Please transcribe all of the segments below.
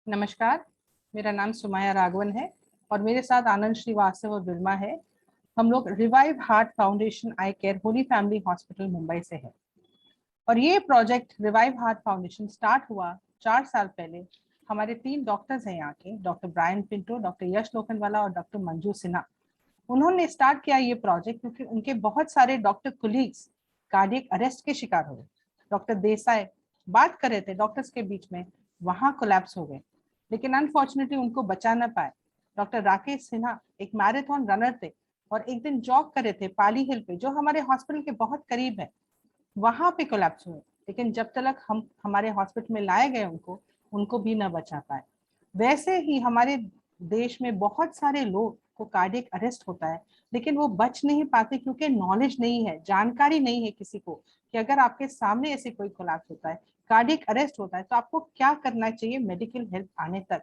नमस्कार, मेरा नाम सुमाया राघवन है और मेरे साथ आनंद श्रीवास्तव और बिरमा है। हम लोग revive heart foundation I care holy family hospital Mumbai से है और ये project revive heart foundation start हुआ 4 साल पहले। हमारे 3 डॉक्टर्स हैं यहाँ के, डॉक्टर ब्रायन पिंटो, डॉक्टर यश लोखंडवाला और डॉक्टर मंजू सिन्हा। उन्होंने स्टार्ट किया ये प्रोजेक्ट क्योंकि उनके बहुत सारे डॉक्टर कोलीग्स कार्डियक अरेस्ट के शिकार हुए। डॉक्टर देसाई बात कर रहे थे डॉक्टर्स के बीच में, वहां कोलैप्स हो गए, लेकिन अनफॉर्चुनेटली उनको बचा ना पाए। डॉक्टर राकेश सिन्हा एक मैराथन रनर थे और एक दिन जॉग कर रहे थे पाली हिल पे, जो हमारे हॉस्पिटल के बहुत करीब है, वहां पे कोलैप्स हुए। लेकिन जब तक हम हमारे हॉस्पिटल में लाए गए उनको उनको भी न बचा पाए। वैसे ही हमारे देश में बहुत सारे लोग को कार्डियक अरेस्ट होता है, लेकिन वो बच नहीं पाते क्योंकि नॉलेज नहीं है, जानकारी नहीं है किसी को कि अगर आपके सामने ऐसे कोई कोलैप्स होता है, कार्डियक अरेस्ट होता है, तो आपको क्या करना चाहिए मेडिकल हेल्प आने तक।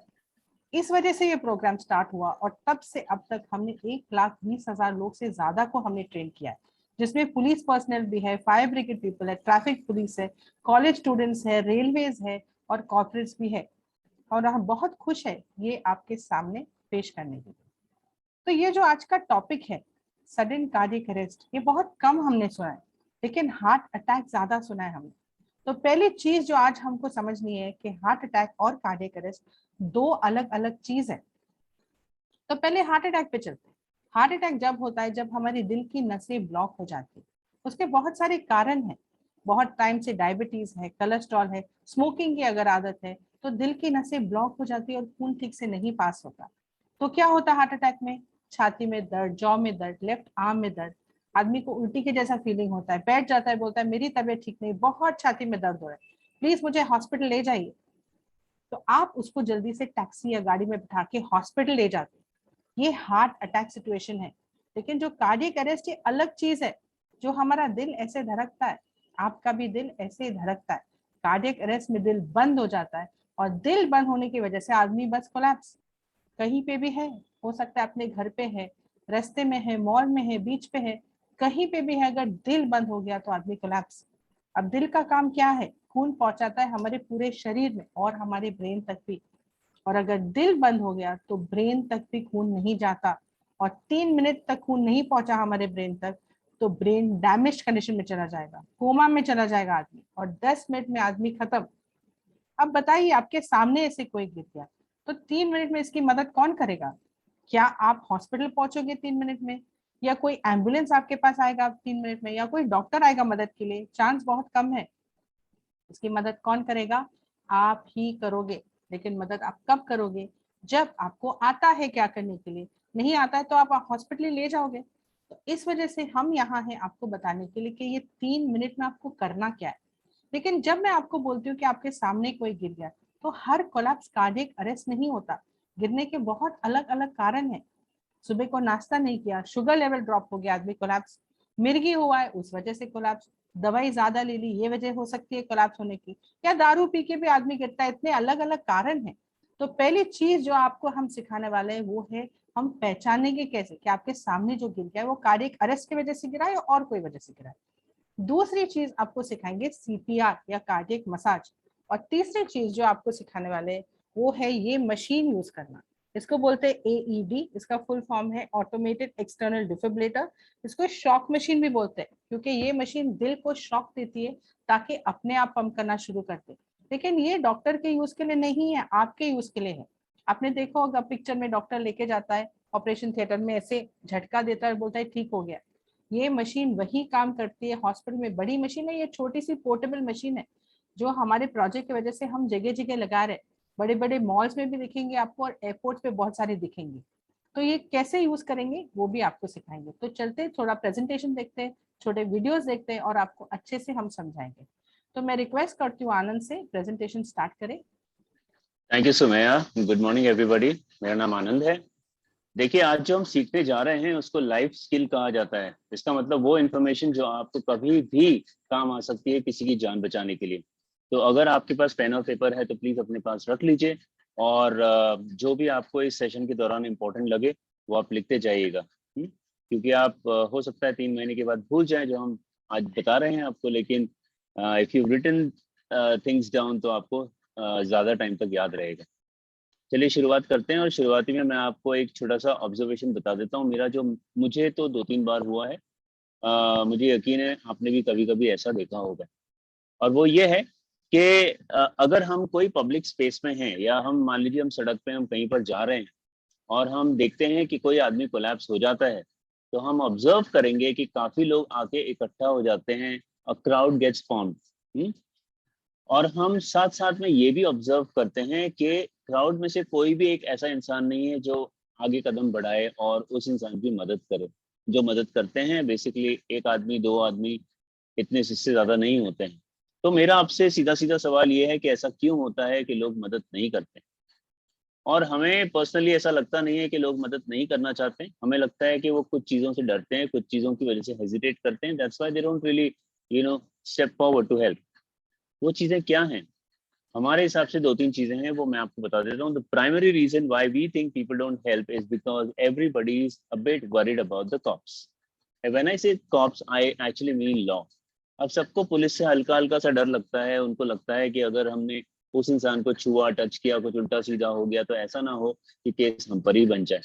इस वजह से ये प्रोग्राम स्टार्ट हुआ और तब से अब तक हमने 1,20,000 लोग से ज्यादा को हमने ट्रेन किया है, जिसमें पुलिस पर्सनल भी है, फायर ब्रिगेड पीपल है, ट्रैफिक पुलिस है, कॉलेज स्टूडेंट्स है, रेलवेज है और कॉर्पोरेट्स भी है। और हम बहुत खुश है ये आपके सामने पेश करने के लिए। तो ये जो आज का टॉपिक है, सडन कार्डियक अरेस्ट, ये बहुत कम हमने सुना है, लेकिन हार्ट अटैक ज्यादा सुना है हमने। तो पहली चीज जो आज हमको समझनी है कि हार्ट अटैक और कार्डियक अरेस्ट दो अलग अलग चीज है। तो पहले हार्ट अटैक पे चलते हैं। हार्ट अटैक जब होता है जब हमारी दिल की नसें ब्लॉक हो जाती है। उसके बहुत सारे कारण हैं। बहुत टाइम से डायबिटीज है, कोलेस्ट्रॉल है, स्मोकिंग की अगर आदत है, तो दिल की नसें ब्लॉक हो जाती है और खून ठीक से नहीं पास होता। तो क्या होता है हार्ट अटैक में? छाती में दर्द, जॉ में दर्द, लेफ्ट आर्म में दर्द, आदमी को उल्टी के जैसा फीलिंग होता है, बैठ जाता है, बोलता है मेरी तबीयत ठीक नहीं, बहुत छाती में दर्द हो रहा है, प्लीज मुझे हॉस्पिटल ले जाइए। तो आप उसको जल्दी से टैक्सी या गाड़ी में बिठा के हॉस्पिटल ले जाते हैं। ये हार्ट अटैक सिचुएशन है। लेकिन जो कार्डियक अरेस्ट ये अलग चीज है। जो हमारा दिल ऐसे धड़कता है, आपका भी दिल ऐसे ही धड़कता है। कार्डियक अरेस्ट में दिल बंद हो जाता है और दिल बंद होने की वजह से आदमी बस कोलैप्स। कहीं पे भी है, हो सकता है अपने घर पे है, रास्ते में है, मॉल में है, बीच पे है, कहीं पे भी है, अगर दिल बंद हो गया तो आदमी कोलैप्स। अब दिल का काम क्या है? खून पहुंचाता है हमारे पूरे शरीर में और हमारे ब्रेन तक भी। और अगर दिल बंद हो गया तो ब्रेन तक भी खून नहीं जाता, और 3 मिनट तक खून नहीं पहुंचा हमारे ब्रेन तक तो ब्रेन डैमेज कंडीशन में चला जाएगा, कोमा में चला जाएगा आदमी, और 10 मिनट में आदमी खत्म। अब बताइए आपके सामने ऐसे कोई गिर गया तो 3 मिनट में इसकी मदद कौन करेगा? क्या आप हॉस्पिटल पहुंचोगे 3 मिनट में, या कोई एम्बुलेंस आपके पास आएगा 3 मिनट में, या कोई डॉक्टर आएगा मदद के लिए? चांस बहुत कम है। इसकी मदद कौन करेगा? आप ही करोगे। लेकिन मदद आप कब करोगे? जब आपको आता है क्या करने के लिए। नहीं आता है तो आप हॉस्पिटल ले जाओगे। तो इस वजह से हम यहाँ हैं आपको बताने के लिए कि ये 3 मिनट में आपको करना क्या है। लेकिन जब मैं आपको बोलती हूँ कि आपके सामने कोई गिर गया, तो हर कोलैप्स कार्डियक अरेस्ट नहीं होता। गिरने के बहुत अलग अलग कारण है। सुबह को नाश्ता नहीं किया, शुगर लेवल ड्रॉप हो गया, आदमी कोलैप्स। मिर्गी हुआ है उस वजह से कोलैप्स। दवाई ज्यादा ले ली, ये वजह हो सकती है कोलैप्स होने की। या दारू पी के भी आदमी गिरता है। इतने अलग अलग कारण है। तो पहली चीज जो आपको हम सिखाने वाले हैं वो है, हम पहचानेंगे कैसे कि आपके सामने जो गिर गया है वो कार्डियक अरेस्ट की वजह से गिरा है और कोई वजह से गिरा है। दूसरी चीज आपको सिखाएंगे सीपीआर या कार्डियक मसाज। और तीसरी चीज जो आपको सिखाने वाले हैं वो है ये मशीन यूज करना। इसको बोलते हैं एईडी, इसका फुल फॉर्म है ऑटोमेटेड एक्सटर्नल डिफिब्रिलेटर। इसको शॉक मशीन भी बोलते हैं क्योंकि ये मशीन दिल को शॉक देती है ताकि अपने आप पंप करना शुरू कर दे। लेकिन ये डॉक्टर के यूज के लिए नहीं है, आपके यूज के लिए है। आपने देखा होगा पिक्चर में डॉक्टर लेके जाता है ऑपरेशन थिएटर में, ऐसे झटका देता है, बोलता है ठीक हो गया। ये मशीन वही काम करती है हॉस्पिटल में। बड़ी मशीन है, ये छोटी सी पोर्टेबल मशीन है जो हमारे प्रोजेक्ट की वजह से हम जगह जगह लगा रहे हैं। बड़े बड़े मॉल्स में भी दिखेंगे आपको और एयरपोर्ट पे बहुत सारे दिखेंगे। तो ये कैसे यूज करेंगे वो भी आपको सिखाएंगे। तो चलते थोड़ा प्रेजेंटेशन देखते हैं, छोटे वीडियोस देखते हैं और आपको अच्छे से हम समझाएंगे। तो मैं रिक्वेस्ट करती हूँ आनंद से प्रेजेंटेशन स्टार्ट करें। Thank you Sumaiya. Good morning everybody. मेरा नाम आनंद है। देखिए, आज जो हम सीखने जा रहे हैं उसको लाइफ स्किल कहा जाता है। इसका मतलब वो इन्फॉर्मेशन जो आपको कभी भी काम आ सकती है किसी की जान बचाने के लिए। तो अगर आपके पास पेन और पेपर है तो प्लीज अपने पास रख लीजिए, और जो भी आपको इस सेशन के दौरान इम्पोर्टेंट लगे वो आप लिखते जाइएगा। क्योंकि आप हो सकता है 3 महीने के बाद भूल जाएं जो हम आज बता रहे हैं आपको, लेकिन if you written things down तो आपको ज्यादा टाइम तक याद रहेगा। चलिए शुरुआत करते हैं। और शुरुआती में मैं आपको एक छोटा सा ऑब्जर्वेशन बता देता हूँ मेरा, जो मुझे तो 2-3 बार हुआ है। मुझे यकीन है आपने भी कभी कभी ऐसा देखा होगा। और वो ये है कि अगर हम कोई पब्लिक स्पेस में हैं, या हम मान लीजिए हम सड़क पे हम कहीं पर जा रहे हैं और हम देखते हैं कि कोई आदमी कोलैप्स हो जाता है, तो हम ऑब्जर्व करेंगे कि काफी लोग आके इकट्ठा हो जाते हैं, अ क्राउड गेट्स फॉर्म्ड। और हम साथ साथ में ये भी ऑब्जर्व करते हैं कि क्राउड में से कोई भी एक ऐसा इंसान नहीं है जो आगे कदम बढ़ाए और उस इंसान की मदद करे। जो मदद करते हैं बेसिकली एक आदमी, दो आदमी, इतने इससे ज्यादा नहीं होते हैं। तो मेरा आपसे सीधा सीधा सवाल ये है कि ऐसा क्यों होता है कि लोग मदद नहीं करते। और हमें पर्सनली ऐसा लगता नहीं है कि लोग मदद नहीं करना चाहते, हमें लगता है कि वो कुछ चीज़ों से डरते हैं, कुछ चीज़ों की वजह से हेजिटेट करते हैं। That's why they don't really step forward to help. वो चीज़ें क्या हैं? हमारे हिसाब से 2-3 चीज़ें हैं, वो मैं आपको बता देता हूँ। The primary reason why we think people don't help is because everybody is a bit worried about the cops. When I say cops, I actually mean law. अब सबको पुलिस से हल्का हल्का सा डर लगता है। उनको लगता है कि अगर हमने उस इंसान को छुआ, टच किया, कुछ उल्टा सीधा हो गया तो ऐसा ना हो कि केस हम पर ही बन जाए,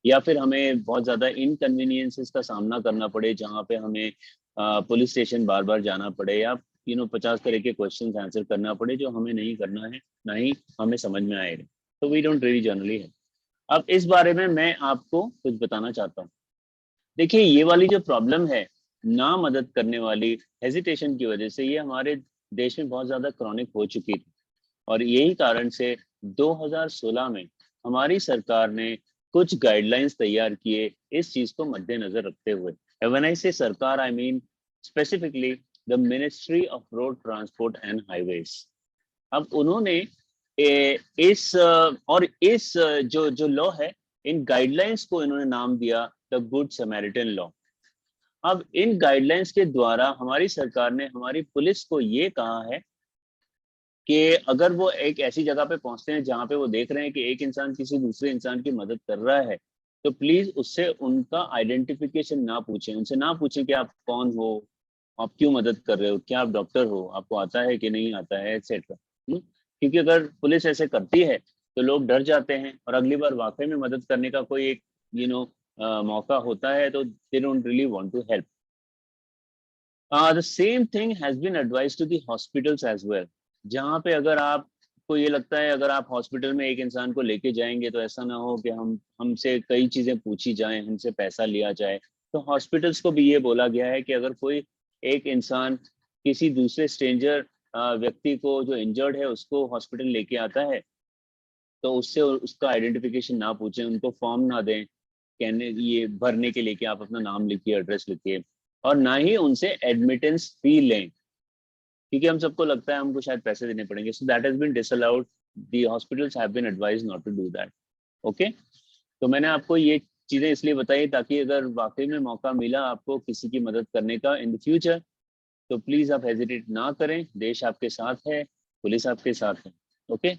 या फिर हमें बहुत ज्यादा इनकन्वीनियंसेस का सामना करना पड़े, जहाँ पे हमें पुलिस स्टेशन बार बार जाना पड़े, या 50 तरह के क्वेश्चन आंसर करना पड़े जो हमें नहीं करना है, ना ही हमें समझ में आएगा। तो वी डोंट रियली जनरली है। अब इस बारे में मैं आपको कुछ बताना चाहता हूँ। देखिए, ये वाली जो प्रॉब्लम है ना मदद करने वाली, हेजिटेशन की वजह से, ये हमारे देश में बहुत ज्यादा क्रॉनिक हो चुकी थी। और यही कारण से 2016 में हमारी सरकार ने कुछ गाइडलाइंस तैयार किए इस चीज को मद्देनजर रखते हुए। व्हेन आई से सरकार, I mean specifically the ministry of road transport and highways. अब उन्होंने जो जो लॉ है, इन गाइडलाइंस को इन्होंने नाम दिया द गुड समैरिटन लॉ। अब इन गाइडलाइंस के द्वारा हमारी सरकार ने हमारी पुलिस को ये कहा है कि अगर वो एक ऐसी जगह पे पहुंचते हैं जहाँ पे वो देख रहे हैं कि एक इंसान किसी दूसरे इंसान की मदद कर रहा है, तो प्लीज उससे उनका आइडेंटिफिकेशन ना पूछें। उनसे ना पूछें कि आप कौन हो, आप क्यों मदद कर रहे हो, क्या आप डॉक्टर हो, आपको आता है कि नहीं आता है, एक्सेट्रा। क्योंकि अगर पुलिस ऐसे करती है तो लोग डर जाते हैं, और अगली बार वाकई में मदद करने का कोई एक मौका होता है तो they don't really want to help. The same thing has been advise to the hospitals as well. जहाँ पे अगर आपको ये लगता है अगर आप हॉस्पिटल में एक इंसान को लेके जाएंगे तो ऐसा ना हो कि हमसे कई चीजें पूछी जाएं, हमसे पैसा लिया जाए। तो हॉस्पिटल्स को भी ये बोला गया है कि अगर कोई एक इंसान किसी दूसरे स्ट्रेंजर व्यक्ति को जो इंजर्ड है उसको हॉस्पिटल लेके आता है, तो उससे उसका आइडेंटिफिकेशन ना पूछें, उनको फॉर्म ना दें कहने ये भरने के लिए कि आप अपना नाम लिखिए, एड्रेस लिखिए, और ना ही उनसे एडमिटेंस फी लें, क्योंकि हम सबको लगता है हमको शायद पैसे देने पड़ेंगे। So that has been disallowed. The hospitals have been advised not to do that. Okay, तो मैंने आपको ये चीजें इसलिए बताई ताकि अगर वाकई में मौका मिला आपको किसी की मदद करने का इन द फ्यूचर, तो प्लीज आप हेजिटेट ना करें। देश आपके साथ है, पुलिस आपके साथ है। ओके।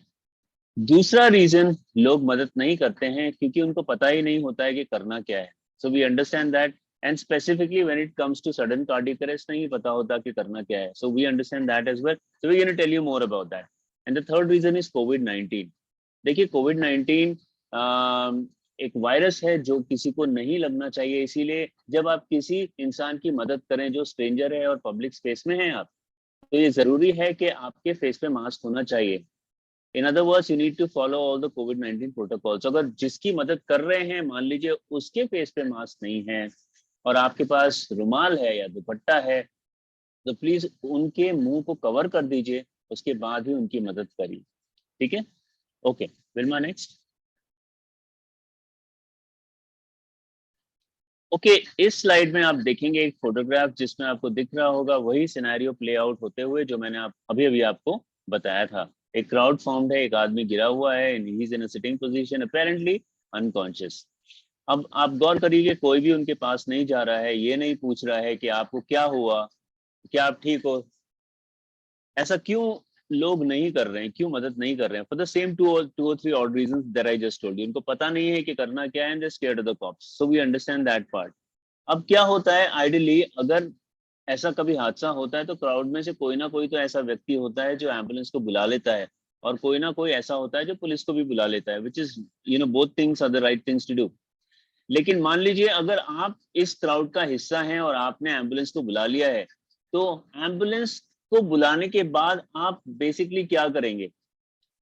दूसरा रीजन लोग मदद नहीं करते हैं क्योंकि उनको पता ही नहीं होता है कि करना क्या है। So we understand that, and specifically when it comes to sudden cardiac arrest नहीं पता होता कि करना क्या है। So we understand that as well. So we can tell you more about that. And the third reason is कोविड-19। देखिए, कोविड-19 एक वायरस है जो किसी को नहीं लगना चाहिए। इसीलिए जब आप किसी इंसान की मदद करें जो स्ट्रेंजर है और पब्लिक स्पेस में है आप, तो ये जरूरी है कि आपके फेस पे मास्क होना चाहिए। In other words, you need to follow all the कोविड-19 प्रोटोकॉल्स। अगर जिसकी मदद कर रहे हैं मान लीजिए उसके फेस पे मास्क नहीं है और आपके पास रुमाल है या दुपट्टा है, तो प्लीज उनके मुंह को कवर कर दीजिए, उसके बाद ही उनकी मदद करिए। ठीक है? Okay, Wilma next. ओके, इस स्लाइड में आप देखेंगे एक फोटोग्राफ जिसमें आपको दिख रहा होगा वही सिनेरियो प्ले आउट होते हुए जो मैंने अभी अभी आपको बताया था। एक क्राउड फॉर्म्ड है, एक आदमी गिरा हुआ है, he is in a sitting position, apparently unconscious. अब आप गौर करिए, कोई भी उनके पास नहीं जा रहा है, ये नहीं पूछ रहा है कि आपको क्या हुआ, क्या आप ठीक हो। ऐसा क्यों लोग नहीं कर रहे हैं, क्यों मदद नहीं कर रहे हैं? फॉर द सेम टू और three odd reasons that I just told you. उनको पता नहीं है कि करना क्या है, and they scared of the cops. So we understand that part. अब क्या होता है, आइडियली अगर ऐसा कभी हादसा होता है तो क्राउड में से कोई ना कोई तो ऐसा व्यक्ति होता है जो एम्बुलेंस को बुला लेता है और कोई ना कोई ऐसा होता है जो पुलिस को भी बुला लेता है, which is both things are the right things to do. लेकिन मान लीजिए अगर आप इस क्राउड का हिस्सा हैं और आपने एम्बुलेंस को बुला लिया है, तो एम्बुलेंस को बुलाने के बाद आप बेसिकली क्या करेंगे?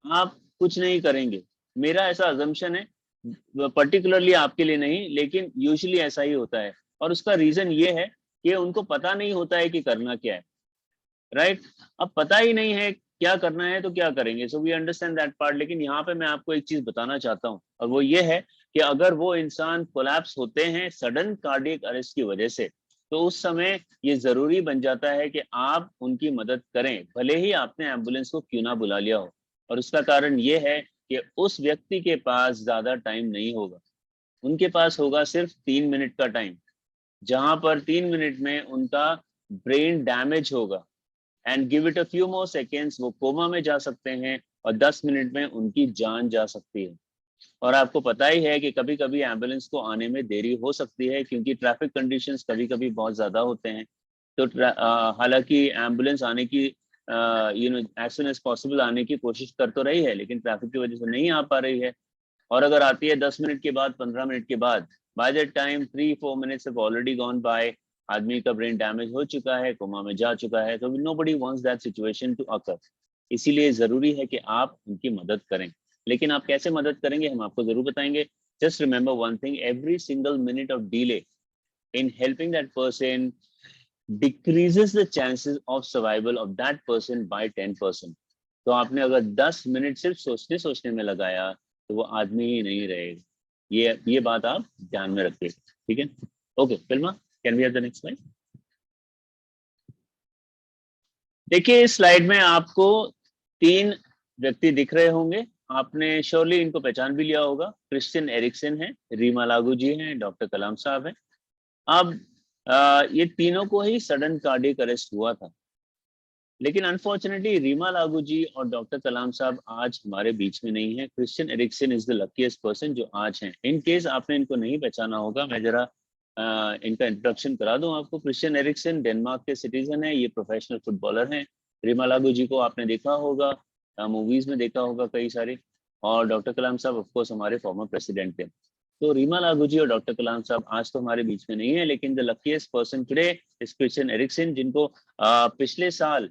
आप कुछ नहीं करेंगे। मेरा ऐसा अजम्पशन है, पर्टिकुलरली आपके लिए नहीं, लेकिन यूजुअली ऐसा ही होता है। और उसका रीजन ये है कि उनको पता नहीं होता है कि करना क्या है, राइट? अब पता ही नहीं है क्या करना है तो क्या करेंगे, so we understand that part. लेकिन यहाँ पे मैं आपको एक चीज बताना चाहता हूँ, और वो ये है कि अगर वो इंसान कोलैप्स होते हैं सडन कार्डियक अरेस्ट की वजह से, तो उस समय ये जरूरी बन जाता है कि आप उनकी मदद करें, भले ही आपने एम्बुलेंस को क्यों ना बुला लिया हो। और उसका कारण ये है कि उस व्यक्ति के पास ज्यादा टाइम नहीं होगा, उनके पास होगा सिर्फ 3 मिनट का टाइम, जहां पर 3 मिनट में उनका ब्रेन डैमेज होगा, and give it a few more seconds, वो कोमा में जा सकते हैं और 10 मिनट में उनकी जान जा सकती है। और आपको पता ही है कि कभी कभी एम्बुलेंस को आने में देरी हो सकती है, क्योंकि ट्रैफिक कंडीशंस कभी कभी बहुत ज्यादा होते हैं। तो हालांकि एम्बुलेंस आने की एज सुन एज पॉसिबल आने की कोशिश कर तो रही है, लेकिन ट्रैफिक की वजह से नहीं आ पा रही है। और अगर आती है 10 मिनट के बाद, 15 मिनट के बाद, by that time 3-4 minutes have already gone by, आदमी का ब्रेन डैमेज हो चुका है, कोमा में जा चुका है। तो nobody wants that situation to occur. इसीलिए जरूरी है कि आप उनकी मदद करें। लेकिन आप कैसे मदद करेंगे हम आपको जरूर बताएंगे। Just remember one thing, every single minute of delay in helping that person decreases the chances of survival of that person by 10%। तो आपने अगर 10 मिनट सिर्फ सोचने सोचने में लगाया तो वो आदमी ही नहीं रहेगा। ये बात आप ध्यान में रखिए, ठीक है? ओके फिल्मा, can we have the next slide? देखिए इस स्लाइड में आपको 3 व्यक्ति दिख रहे होंगे, आपने श्योरली इनको पहचान भी लिया होगा। क्रिश्चियन एरिक्सन है, रीमा लागू जी हैं, डॉक्टर कलाम साहब हैं। अब ये तीनों को ही सडन कार्डियक अरेस्ट हुआ था, लेकिन अनफॉर्चुनेटली रीमा लागू जी और डॉक्टर कलाम साहब आज हमारे बीच में नहीं है। Christian Eriksen is the luckiest person जो आज हैं। इन केस आपने इनको नहीं पहचाना होगा, मैं जरा इनका इंट्रोडक्शन करा दूं आपको। क्रिश्चियन एरिक्सन डेनमार्क के सिटीजन है, ये प्रोफेशनल फुटबॉलर हैं। रीमा लागू जी को आपने देखा होगा, मूवीज में देखा होगा कई सारी। और डॉक्टर कलाम साहब ऑफकोर्स हमारे फॉर्मर प्रेसिडेंट थे। तो रीमा लागू जी और डॉक्टर कलाम साहब आज तो हमारे बीच में नहीं है, लेकिन the luckiest person today is Christian Eriksen, जिनको पिछले साल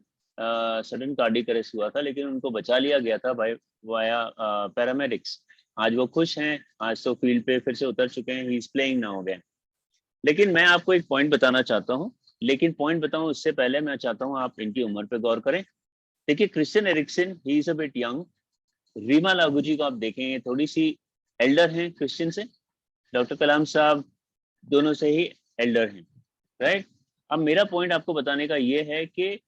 सडन कार्डियक अरेस्ट हुआ था, लेकिन उनको बचा लिया गया था वाया पैरामेडिक्स। आज वो खुश हैं, आज तो फील्ड पे फिर से उतर चुके हैं, he is playing now again. लेकिन मैं आपको एक पॉइंट बताना चाहता हूँ, लेकिन पॉइंट बताऊं उससे पहले मैं चाहता हूँ आप इनकी उम्र पे गौर करें। देखिए Christian Eriksen he is a bit young, Reema Lagu ji को आप देखेंगे थोड़ी सी एल्डर हैं क्रिश्चियन से, डॉक्टर कलाम साहब दोनों से ही एल्डर हैं, राइट? अब मेरा पॉइंट आपको बताने का ये है कि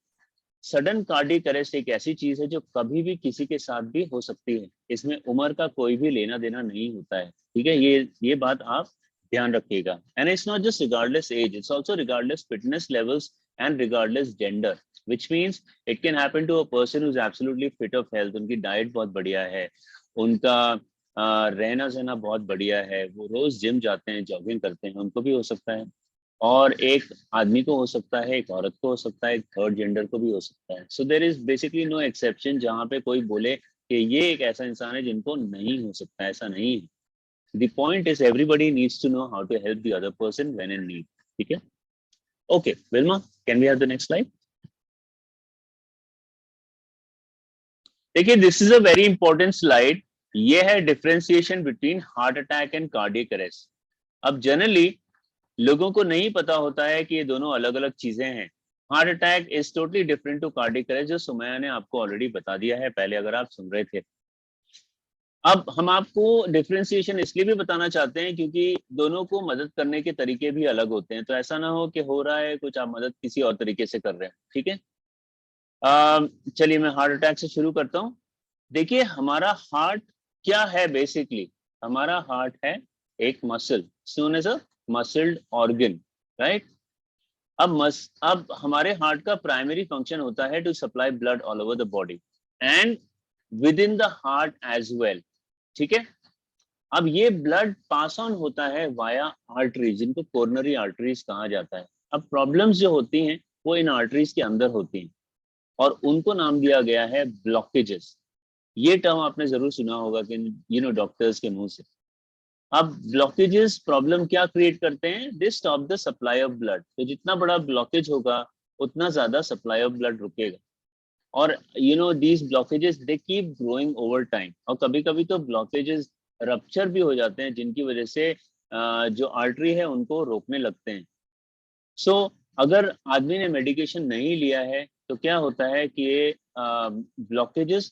सडन कार्डियक अरेस्ट एक ऐसी चीज है जो कभी भी किसी के साथ भी हो सकती है, इसमें उम्र का कोई भी लेना देना नहीं होता है, ठीक है? ये बात आप ध्यान रखिएगा। And it's not just regardless age, it's also regardless fitness levels and regardless gender, which means it can happen to a person who's absolutely fit of health, उनकी डाइट बहुत बढ़िया है, उनका रहना सहना बहुत बढ़िया है, वो रोज जिम जाते हैं, जॉगिंग करते हैं, उनको भी हो सकता है। और एक आदमी को हो सकता है, एक औरत को हो सकता है, एक थर्ड जेंडर को भी हो सकता है। So there is basically no exception जहाँ पे कोई बोले कि ये एक ऐसा इंसान है जिनको नहीं हो सकता, ऐसा नहीं है। The point is everybody needs to know how to help the other person when in need, ठीक है? Okay Wilma, can we have the next slide? देखिए this is a very important slide, ये है differentiation between heart attack and cardiac arrest. अब generally लोगों को नहीं पता होता है कि ये दोनों अलग अलग चीजें हैं। Heart attack is totally different to cardiac arrest, जो सुमैया ने आपको ऑलरेडी बता दिया है पहले अगर आप सुन रहे थे। अब हम आपको डिफरेंशिएशन इसलिए भी बताना चाहते हैं क्योंकि दोनों को मदद करने के तरीके भी अलग होते हैं, तो ऐसा ना हो कि हो रहा है कुछ, आप मदद किसी और तरीके से कर रहे हैं, ठीक है? चलिए मैं हार्ट अटैक से शुरू करता हूँ। देखिए हमारा हार्ट क्या है? बेसिकली हमारा हार्ट है एक muscle, known as a muscled organ, right? अब हमारे हार्ट का प्राइमरी फंक्शन होता है to supply blood all over the body and within the heart as well, ठीक है? अब ये ब्लड पास ऑन होता है वाया आर्टरीज, जिनको कोरोनरी आर्टरीज कहा जाता है। अब प्रॉब्लम्स जो होती हैं वो इन आर्टरीज के अंदर होती हैं और उनको नाम दिया गया है ब्लॉकेजेस। ये टर्म आपने जरूर सुना होगा कि डॉक्टर्स के मुंह से। अब ब्लॉकेजेस प्रॉब्लम क्या क्रिएट करते हैं? They stop the supply of blood. तो जितना बड़ा ब्लॉकेज होगा उतना ज्यादा सप्लाई ऑफ ब्लड रुकेगा। और these blockages they keep growing over time. और कभी कभी तो ब्लॉकेजेस रप्चर भी हो जाते हैं, जिनकी वजह से जो आर्टरी है उनको रोकने लगते हैं। सो अगर आदमी ने मेडिकेशन नहीं लिया है तो क्या होता है कि ये blockages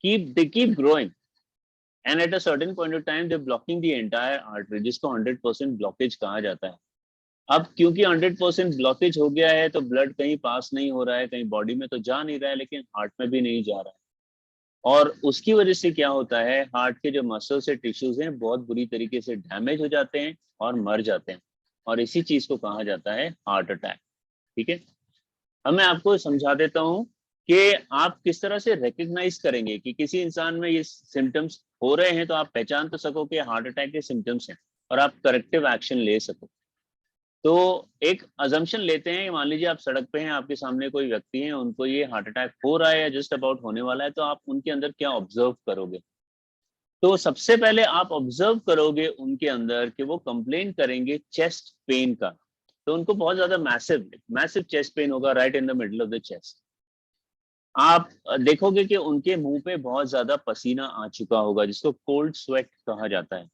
keep growing, and at a certain point of time they blocking the entire artery, जिसको 100% ब्लॉकेज कहा जाता है। अब क्योंकि 100% ब्लॉकेज हो गया है तो ब्लड कहीं पास नहीं हो रहा है, कहीं बॉडी में तो जा नहीं रहा है, लेकिन हार्ट में भी नहीं जा रहा है। और उसकी वजह से क्या होता है, हार्ट के जो मसल्स से टिश्यूज हैं बहुत बुरी तरीके से डैमेज हो जाते हैं और मर जाते हैं। और इसी चीज को कहा जाता है हार्ट अटैक। ठीक है, अब मैं आपको समझा देता हूँ कि आप किस तरह से रिकग्नाइज करेंगे कि किसी इंसान में ये सिम्टम्स हो रहे हैं, तो आप पहचान तो सको कि हार्ट अटैक के सिम्टम्स हैं और आप करेक्टिव एक्शन ले सको। तो एक अजम्पशन लेते हैं, मान लीजिए आप सड़क पे हैं, आपके सामने कोई व्यक्ति है, उनको ये हार्ट अटैक हो रहा है या जस्ट अबाउट होने वाला है, तो आप उनके अंदर क्या ऑब्जर्व करोगे? तो सबसे पहले आप ऑब्जर्व करोगे उनके अंदर कि वो कंप्लेन करेंगे चेस्ट पेन का। तो उनको बहुत ज्यादा मैसिव चेस्ट पेन होगा right in the middle of the chest. आप देखोगे कि उनके मुंह पे बहुत ज्यादा पसीना आ चुका होगा, जिसको कोल्ड स्वेट कहा जाता है।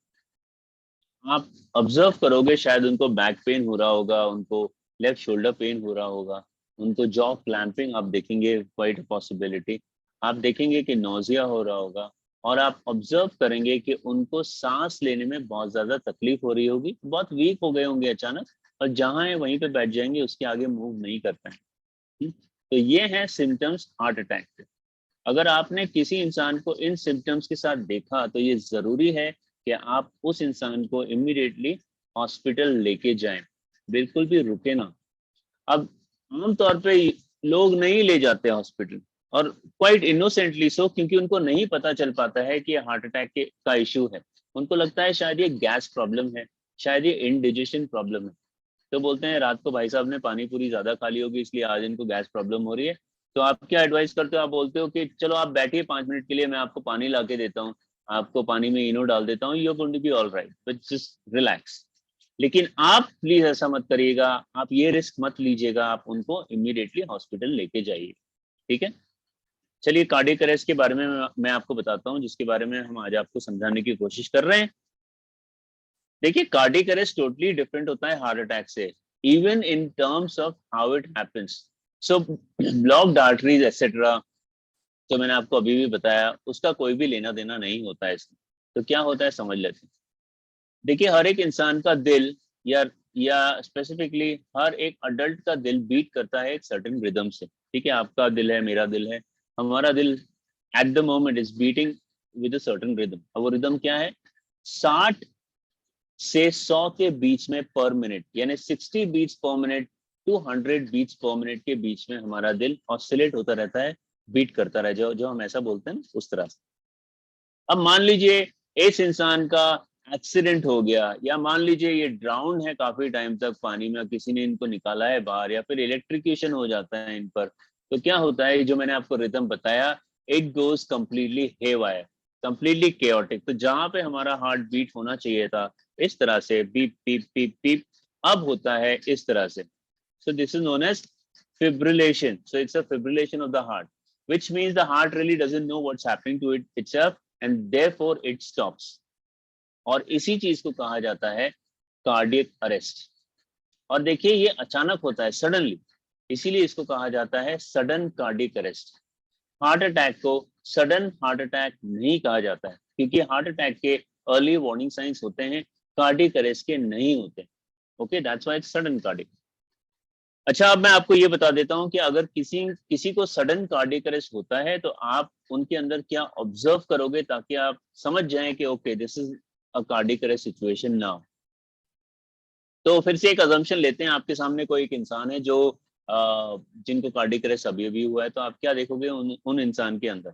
आप ऑब्जर्व करोगे शायद उनको बैक पेन हो रहा होगा, उनको लेफ्ट शोल्डर पेन हो रहा होगा, उनको जॉ क्लैंपिंग आप देखेंगे, क्वाइट अ पॉसिबिलिटी। आप देखेंगे कि नोजिया हो रहा होगा, और आप ऑब्जर्व करेंगे कि उनको सांस लेने में बहुत ज्यादा तकलीफ हो रही होगी, बहुत वीक हो गए होंगे अचानक, और जहां है वहीं पे बैठ जाएंगे, उसके आगे मूव नहीं कर पाएंगे। तो ये हैं सिम्टम्स हार्ट अटैक के। अगर आपने किसी इंसान को इन सिम्टम्स के साथ देखा तो ये जरूरी है कि आप उस इंसान को इमीडिएटली हॉस्पिटल लेके जाएं, बिल्कुल भी रुके ना। अब आमतौर पे लोग नहीं ले जाते हॉस्पिटल, और क्वाइट इनोसेंटली सो, क्योंकि उनको नहीं पता चल पाता है कि हार्ट अटैक का इशू है। उनको लगता है शायद ये गैस प्रॉब्लम है, शायद ये इंडिजेशन प्रॉब्लम है। तो बोलते हैं रात को भाई साहब ने पानी पूरी ज्यादा खा ली होगी, इसलिए आज इनको गैस प्रॉब्लम हो रही है। तो आप क्या एडवाइस करते हो? आप बोलते हो कि चलो आप बैठिए 5 मिनट के लिए, मैं आपको पानी ला के देता हूँ, आपको पानी में इनो डाल देता हूँ, you are going to be all right, but just relax. लेकिन आप प्लीज ऐसा मत करिएगा, आप ये रिस्क मत लीजिएगा, आप उनको इमीडिएटली हॉस्पिटल लेके जाइए। ठीक है, चलिए कार्डियक अरेस्ट के बारे में मैं आपको बताता हूँ, जिसके बारे में हम आज आपको समझाने की कोशिश कर रहे हैं। देखिए, कार्डियक अरेस्ट टोटली डिफरेंट होता है हार्ट अटैक से, even in terms of how it happens. So blocked arteries etcetera, जो मैंने आपको अभी भी बताया, उसका कोई भी लेना देना नहीं होता है इसमें। तो क्या होता है समझ लेते हैं। देखिए, हर एक इंसान का दिल या स्पेसिफिकली हर एक अडल्ट का दिल बीट करता है एक सर्टेन रिदम से। ठीक है, आपका दिल है, मेरा दिल है, हमारा दिल at the moment is beating with a certain rhythm. अब वो रिदम क्या है? 60 से 100 के बीच में पर मिनट, यानी 60 beats per minute to 100 beats per minute के बीच में हमारा दिल ऑसिलेट होता रहता है, बीट करता रहे, जो हम ऐसा बोलते हैं उस तरह से। अब मान लीजिए इस इंसान का एक्सीडेंट हो गया, या मान लीजिए ये ड्राउन है काफी टाइम तक पानी में, किसी ने इनको निकाला है बाहर, या फिर इलेक्ट्रिक्यूशन हो जाता है इन पर। तो क्या होता है, जो मैंने आपको रिदम बताया, it goes completely haywire, completely chaotic. तो जहां पे हमारा हार्ट बीट होना चाहिए था इस तरह से, बीप बीप बीप बीप, अब होता है इस तरह से। So this is known as fibrillation. So it's a fibrillation of the heart, which means the heart really doesn't know what's happening to it itself, and therefore it stops. और इसी चीज को कहा जाता है कार्डियक अरेस्ट। और देखिए, ये अचानक होता है, सडनली, इसीलिए इसको कहा जाता है sudden cardiac arrest. Heart attack को सडन हार्ट अटैक नहीं कहा जाता है, क्योंकि हार्ट अटैक के अर्ली वार्निंग साइंस होते हैं, कार्डियक अरेस्ट के नहीं होते। Okay, that's why it's sudden cardiac. अच्छा, अब मैं आपको ये बता देता हूं कि अगर किसी को सडन कार्डियक अरेस्ट होता है तो आप उनके अंदर क्या ऑब्जर्व करोगे, ताकि आप समझ जाएं कि okay, this is a cardiac arrest situation now. तो फिर से एक अजम्पशन लेते हैं, आपके सामने कोई एक इंसान है जो जिनको कार्डियक अरेस्ट अभी अभी हुआ है, तो आप क्या देखोगे उन इंसान के अंदर?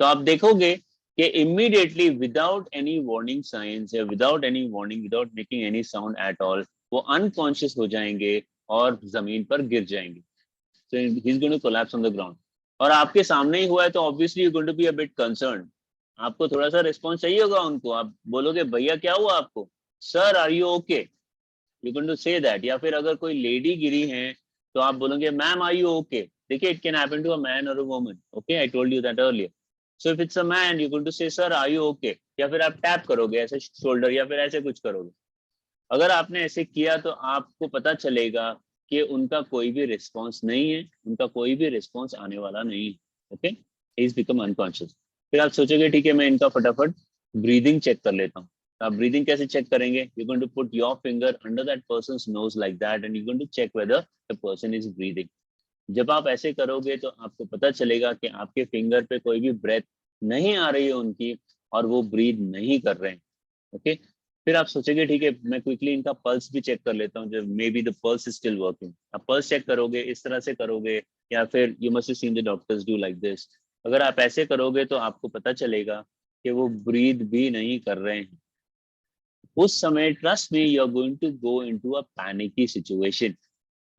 तो आप देखोगे कि immediately without any warning signs, या without any warning, without making any sound at all, वो अनकॉन्शियस हो जाएंगे और जमीन पर गिर जाएंगे। So he's going to collapse on the ground. और आपके सामने ही हुआ है तो obviously you're going to be a bit concerned आपको थोड़ा सा रिस्पॉन्स चाहिए होगा उनको, आप बोलोगे भैया क्या हुआ आपको, sir are you okay, you can to say that. या फिर अगर कोई लेडी गिरी है तो आप बोलोगे मैम आर यू ओके। देखिए it can happen to a man और a woman, okay, I told you that earlier. So if it's a man you going to say sir are you okay, या फिर आप tap करोगे ऐसे shoulder या फिर ऐसे कुछ करोगे। अगर आपने ऐसे किया तो आपको पता चलेगा कि उनका कोई भी रिस्पॉन्स नहीं है, उनका कोई भी रिस्पॉन्स आने वाला नहीं है, okay, he is become unconscious. फिर आप सोचोगे ठीक है मैं इनका फटाफट ब्रीदिंग चेक कर लेता हूँ। तो आप ब्रीदिंग कैसे चेक करेंगे, you going to put your finger under that person's nose like that and you going to check whether the person is breathing. जब आप ऐसे करोगे तो आपको पता चलेगा कि आपके फिंगर पे कोई भी ब्रेथ नहीं आ रही है उनकी और वो ब्रीद नहीं कर रहे हैं, ओके। फिर आप सोचेंगे ठीक है मैं क्विकली इनका पल्स भी चेक कर लेता हूँ, जब may be the pulse is still working. आप पल्स चेक करोगे, इस तरह से करोगे, या फिर you must seen the doctors do like this. अगर आप ऐसे करोगे तो आपको पता चलेगा कि वो ब्रीद भी नहीं कर रहे हैं। उस समय trust me you are going to go into a panicky situation,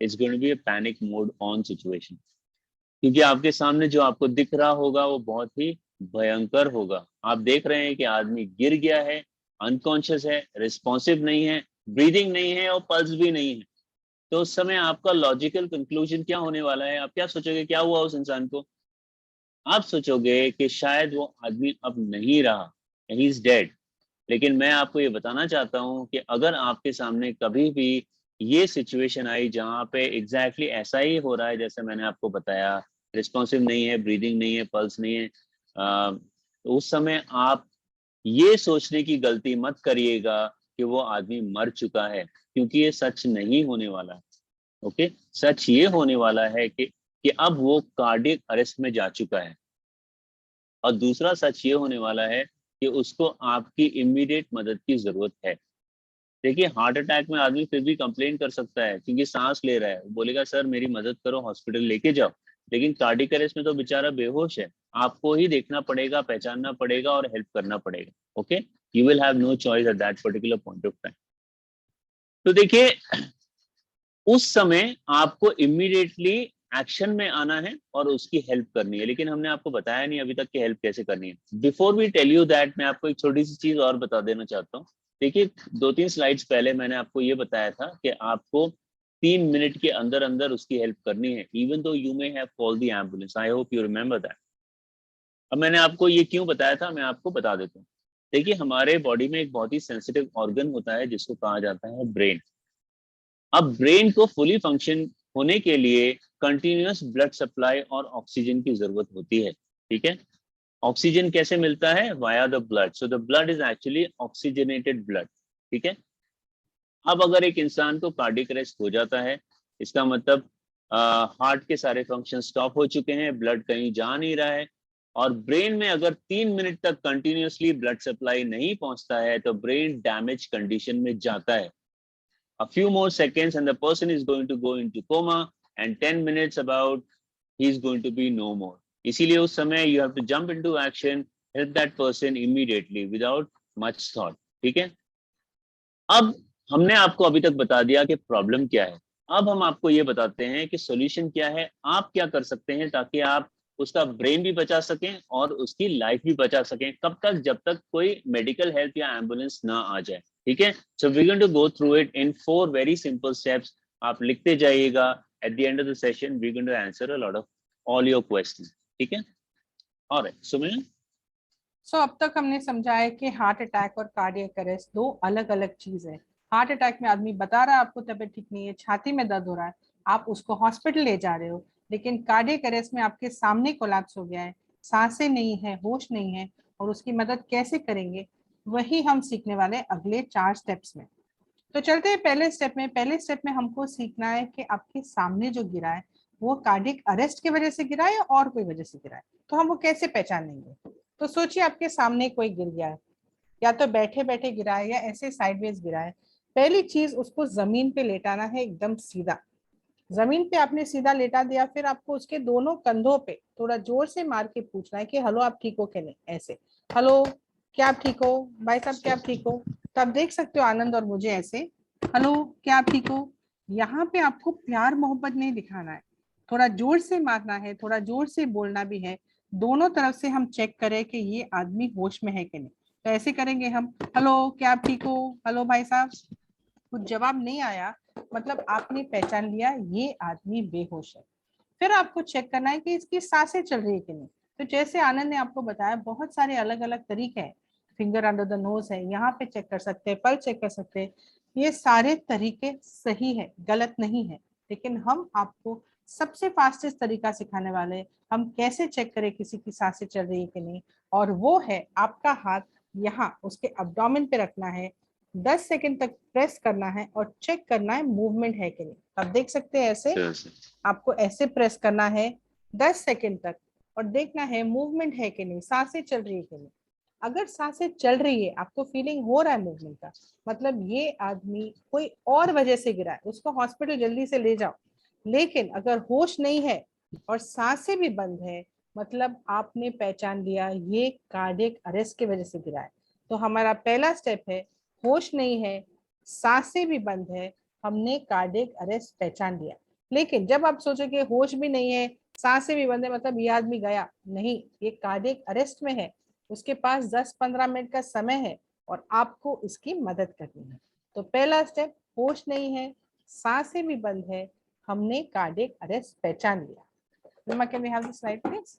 it's going to be a panic mode on situation, क्योंकि आपके सामने जो आपको दिख रहा होगा वो बहुत ही भयंकर होगा। आप देख रहे हैं कि आदमी गिर गया है, अनकॉन्शियस है, रिस्पॉन्सिव नहीं है, ब्रीदिंग नहीं है और पल्स भी नहीं है। तो उस समय आपका लॉजिकल कंक्लूजन क्या होने वाला है, आप क्या सोचोगे क्या हुआ उस इंसान को? आप सोचोगे कि शायद वो आदमी अब नहीं रहा, ही इज डेड। लेकिन मैं आपको ये बताना चाहता हूँ कि अगर आपके सामने कभी भी ये सिचुएशन आई जहाँ पे एग्जैक्टली ऐसा ही हो रहा है जैसे मैंने आपको बताया, रिस्पॉन्सिव नहीं है, ब्रीदिंग नहीं है, पल्स नहीं है, तो उस समय आप ये सोचने की गलती मत करिएगा कि वो आदमी मर चुका है, क्योंकि ये सच नहीं होने वाला है, ओके। सच ये होने वाला है कि अब वो कार्डियक अरेस्ट में जा चुका है। और दूसरा सच ये होने वाला है कि उसको आपकी इमीडिएट मदद की जरूरत है। देखिए हार्ट अटैक में आदमी फिर भी कंप्लेन कर सकता है क्योंकि सांस ले रहा है, बोलेगा सर मेरी मदद करो, हॉस्पिटल लेके जाओ। लेकिन कार्डियक अरेस्ट में तो बेचारा बेहोश है, आपको ही देखना पड़ेगा, पहचानना पड़ेगा और हेल्प करना पड़ेगा, okay. You will have no choice at that particular point of time. तो देखिए उस समय आपको इमीडिएटली एक्शन में आना है और उसकी हेल्प करनी है, लेकिन हमने आपको बताया नहीं अभी तक कि हेल्प कैसे करनी है। Before we tell you that मैं आपको एक छोटी सी चीज और बता देना चाहता हूँ। देखिए 2-3 स्लाइड्स पहले मैंने आपको ये बताया था कि आपको 3 मिनट के अंदर अंदर उसकी हेल्प करनी है, even though you may have called the ambulance. I hope you remember that. अब मैंने आपको ये क्यों बताया था, मैं आपको बता देता हूँ। देखिए हमारे बॉडी में एक बहुत ही सेंसिटिव ऑर्गन होता है जिसको कहा जाता है ब्रेन। अब ब्रेन को फुली फंक्शन होने के लिए कंटिन्यूअस ब्लड सप्लाई और ऑक्सीजन की जरूरत होती है, ठीक है। ऑक्सीजन कैसे मिलता है, via the blood, so the blood is actually oxygenated blood, ठीक है। अब अगर एक इंसान को कार्डियक अरेस्ट हो जाता है, इसका मतलब हार्ट के सारे फंक्शन स्टॉप हो चुके हैं, ब्लड कहीं जा नहीं रहा है, और ब्रेन में अगर 3 मिनट तक कंटिन्यूअसली ब्लड सप्लाई नहीं पहुंचता है तो ब्रेन डैमेज कंडीशन में जाता है। A few more seconds and the person is going to go into coma, and 10 minutes about he is going to be no more. इसीलिए उस समय you have to jump into action, help that person immediately without much thought, ठीक है। अब हमने आपको अभी तक बता दिया कि प्रॉब्लम क्या है, अब हम आपको ये बताते हैं कि सॉल्यूशन क्या है, आप क्या कर सकते हैं ताकि आप उसका ब्रेन भी बचा सकें और उसकी लाइफ भी बचा सकें। कब तक, जब तक कोई मेडिकल हेल्प या एम्बुलेंस ना आ जाए, ठीक है। So we going to go through it in 4 very simple steps. आप लिखते जाइएगा, at the end of the session we going to answer a lot of all your question, ठीक है। ऑलराइट सुमित। सो अब तक हमने समझा है कि हार्ट अटैक और कार्डियक अरेस्ट दो अलग अलग चीज है। हार्ट अटैक में आदमी बता रहा है आपको तबीयत ठीक नहीं है, छाती में दर्द हो रहा है, आप उसको हॉस्पिटल ले जा रहे हो। लेकिन कार्डियक अरेस्ट में आपके सामने कोलैप्स हो गया है, सांसें नहीं है, होश नहीं है, और उसकी मदद कैसे करेंगे वही हम सीखने वाले अगले 4 स्टेप्स में। तो चलते हैं पहले स्टेप में। पहले स्टेप में हमको सीखना है कि आपके सामने जो गिरा है वो कार्डियक अरेस्ट की वजह से गिरा है या और कोई वजह से गिरा है, तो हम वो कैसे पहचानेंगे। तो सोचिए आपके सामने कोई गिर गया है, या तो बैठे बैठे गिरा है या ऐसे साइडवेज गिरा है। पहली चीज उसको जमीन पे लेटाना है, एकदम सीधा। जमीन पे आपने सीधा लेटा दिया, फिर आपको उसके दोनों कंधों पे थोड़ा जोर से मार के पूछना है कि हेलो आप ठीक हो कि नहीं, ऐसे हेलो क्या आप ठीक हो, भाई साहब क्या आप ठीक हो। तो आप देख सकते हो आनंद और मुझे ऐसे, हेलो क्या आप ठीक हो। यहाँ पे आपको प्यार मोहब्बत नहीं दिखाना है, थोड़ा जोर से मारना है, थोड़ा जोर से बोलना भी है, दोनों तरफ से हम चेक करें कि ये आदमी होश में है कि नहीं। तो ऐसे करेंगे हम, हेलो क्या आप ठीक हो, हेलो भाई साहब, कुछ जवाब नहीं आया, मतलब आपने पहचान लिया ये आदमी बेहोश है। फिर आपको चेक करना है कि इसकी सांसें चल रही है कि नहीं। तो जैसे आनंद ने आपको बताया, बहुत सारे अलग अलग तरीके हैं। फिंगर अंडर द नोज है, यहाँ पे चेक कर सकते हैं, पल्स चेक कर सकते हैं। ये सारे तरीके सही है, गलत नहीं है, लेकिन हम आपको सबसे फास्टेस्ट तरीका सिखाने वाले हैं, हम कैसे चेक करें किसी की सांसें चल रही है कि नहीं। और वो है आपका हाथ यहाँ उसके अब्डोमेन पे रखना है, 10 सेकंड तक प्रेस करना है और चेक करना है मूवमेंट है कि नहीं। आप देख सकते हैं ऐसे, आपको ऐसे प्रेस करना है 10 सेकंड तक और देखना है मूवमेंट है कि नहीं, सांसें चल रही है कि नहीं। अगर सांसें चल रही है, आपको फीलिंग हो रहा है मूवमेंट का, मतलब ये आदमी कोई और वजह से गिरा है, उसको हॉस्पिटल जल्दी से ले जाओ। लेकिन अगर होश नहीं है और सांसें भी बंद है, मतलब आपने पहचान लिया ये कार्डियक अरेस्ट की वजह से गिरा है। तो हमारा पहला स्टेप है, होश नहीं है, सांसें भी बंद है, हमने कार्डियक अरेस्ट पहचान लिया। लेकिन जब आप सोचोगे होश भी नहीं है, सांसें भी बंद है, मतलब ये आदमी गया नहीं, ये कार्डियक अरेस्ट में है, उसके पास 10-15 मिनट का समय है और आपको इसकी मदद करनी है। तो पहला स्टेप, होश नहीं है, सांसें भी बंद है, हमने कार्डियक अरेस्ट पहचान लिया। Rima, can we have the slide please?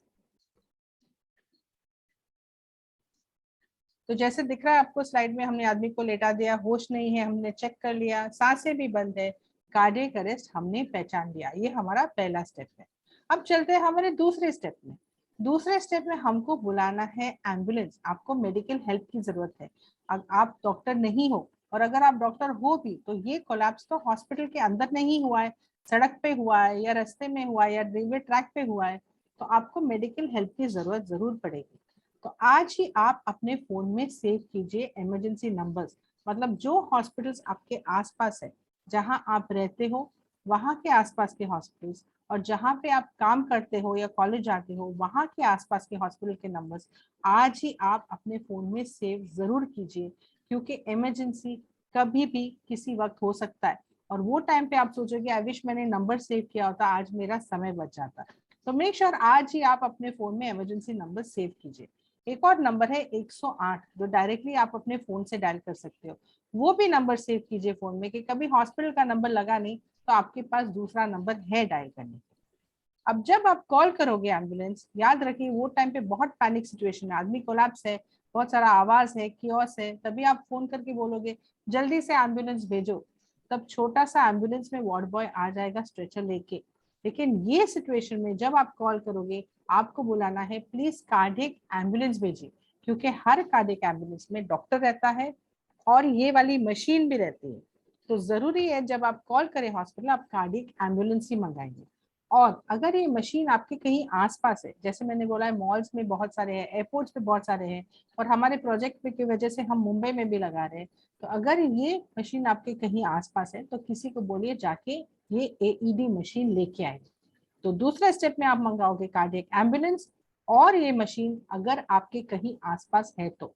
तो जैसे दिख रहा है आपको स्लाइड में, हमने आदमी को लेटा दिया, होश नहीं है, हमने चेक कर लिया, सांसें भी बंद है, कार्डियक अरेस्ट हमने पहचान लिया। ये हमारा पहला स्टेप है। अब चलते हैं हमारे दूसरे स्टेप में। दूसरे स्टेप में हमको बुलाना है एम्बुलेंस, आपको मेडिकल हेल्प की जरूरत है। आप डॉक्टर नहीं हो, और अगर आप डॉक्टर हो भी तो ये कोलैप्स तो हॉस्पिटल के अंदर नहीं हुआ है, सड़क पे हुआ है या रास्ते में हुआ है या रेलवे ट्रैक पे हुआ है, तो आपको मेडिकल हेल्प की जरूरत जरूर पड़ेगी। तो आज ही आप अपने फोन में सेव कीजिए इमरजेंसी नंबर्स, मतलब जो हॉस्पिटल्स आपके आसपास है, जहां आप रहते हो वहां के आसपास के हॉस्पिटल्स, और जहां पे आप काम करते हो या कॉलेज जाते हो वहां के आसपास के हॉस्पिटल के नंबर्स आज ही आप अपने फोन में सेव जरूर कीजिए, क्योंकि इमरजेंसी कभी भी किसी वक्त हो सकता है। और वो टाइम पे आप सोचोगे आई विश मैंने नंबर सेव किया होता, आज मेरा समय बच जाता। तो मेक श्योर आज ही आप अपने फोन में इमरजेंसी नंबर सेव कीजिए। एक और नंबर है 108, जो डायरेक्टली आप अपने फोन से डायल कर सकते हो, वो भी नंबर सेव कीजिए फोन में, कि कभी हॉस्पिटल का नंबर लगा नहीं तो आपके पास दूसरा नंबर है डायल करने। अब जब आप कॉल करोगे एम्बुलेंस, याद रखिए वो टाइम पे बहुत पैनिक सिचुएशन है, आदमी कोलैप्स है, बहुत सारा आवाज है, कियोस है, तभी आप फोन करके बोलोगे जल्दी से एम्बुलेंस भेजो, तब छोटा सा एम्बुलेंस में वार्ड बॉय आ जाएगा स्ट्रेचर लेके। लेकिन ये सिचुएशन में जब आप कॉल करोगे, आपको बुलाना है प्लीज कार्डियक एम्बुलेंस भेजिए, क्योंकि हर कार्डियक एम्बुलेंस में डॉक्टर रहता है और ये वाली मशीन भी रहती है। तो जरूरी है जब आप कॉल करें हॉस्पिटल, आप कार्डियक एम्बुलेंस ही मंगाएंगे। और अगर ये मशीन आपके कहीं आसपास है, जैसे मैंने बोला है मॉल्स में बहुत सारे हैं, एयरपोर्ट्स पे बहुत सारे हैं, और हमारे प्रोजेक्ट की वजह से हम मुंबई में भी लगा रहे हैं, तो अगर ये मशीन आपके कहीं आसपास है तो किसी को बोलिए जाके ये एईडी मशीन लेके आए। तो दूसरे स्टेप में आप मंगाओगे कार्डियक एम्बुलेंस और ये मशीन अगर आपके कहीं आसपास है तो।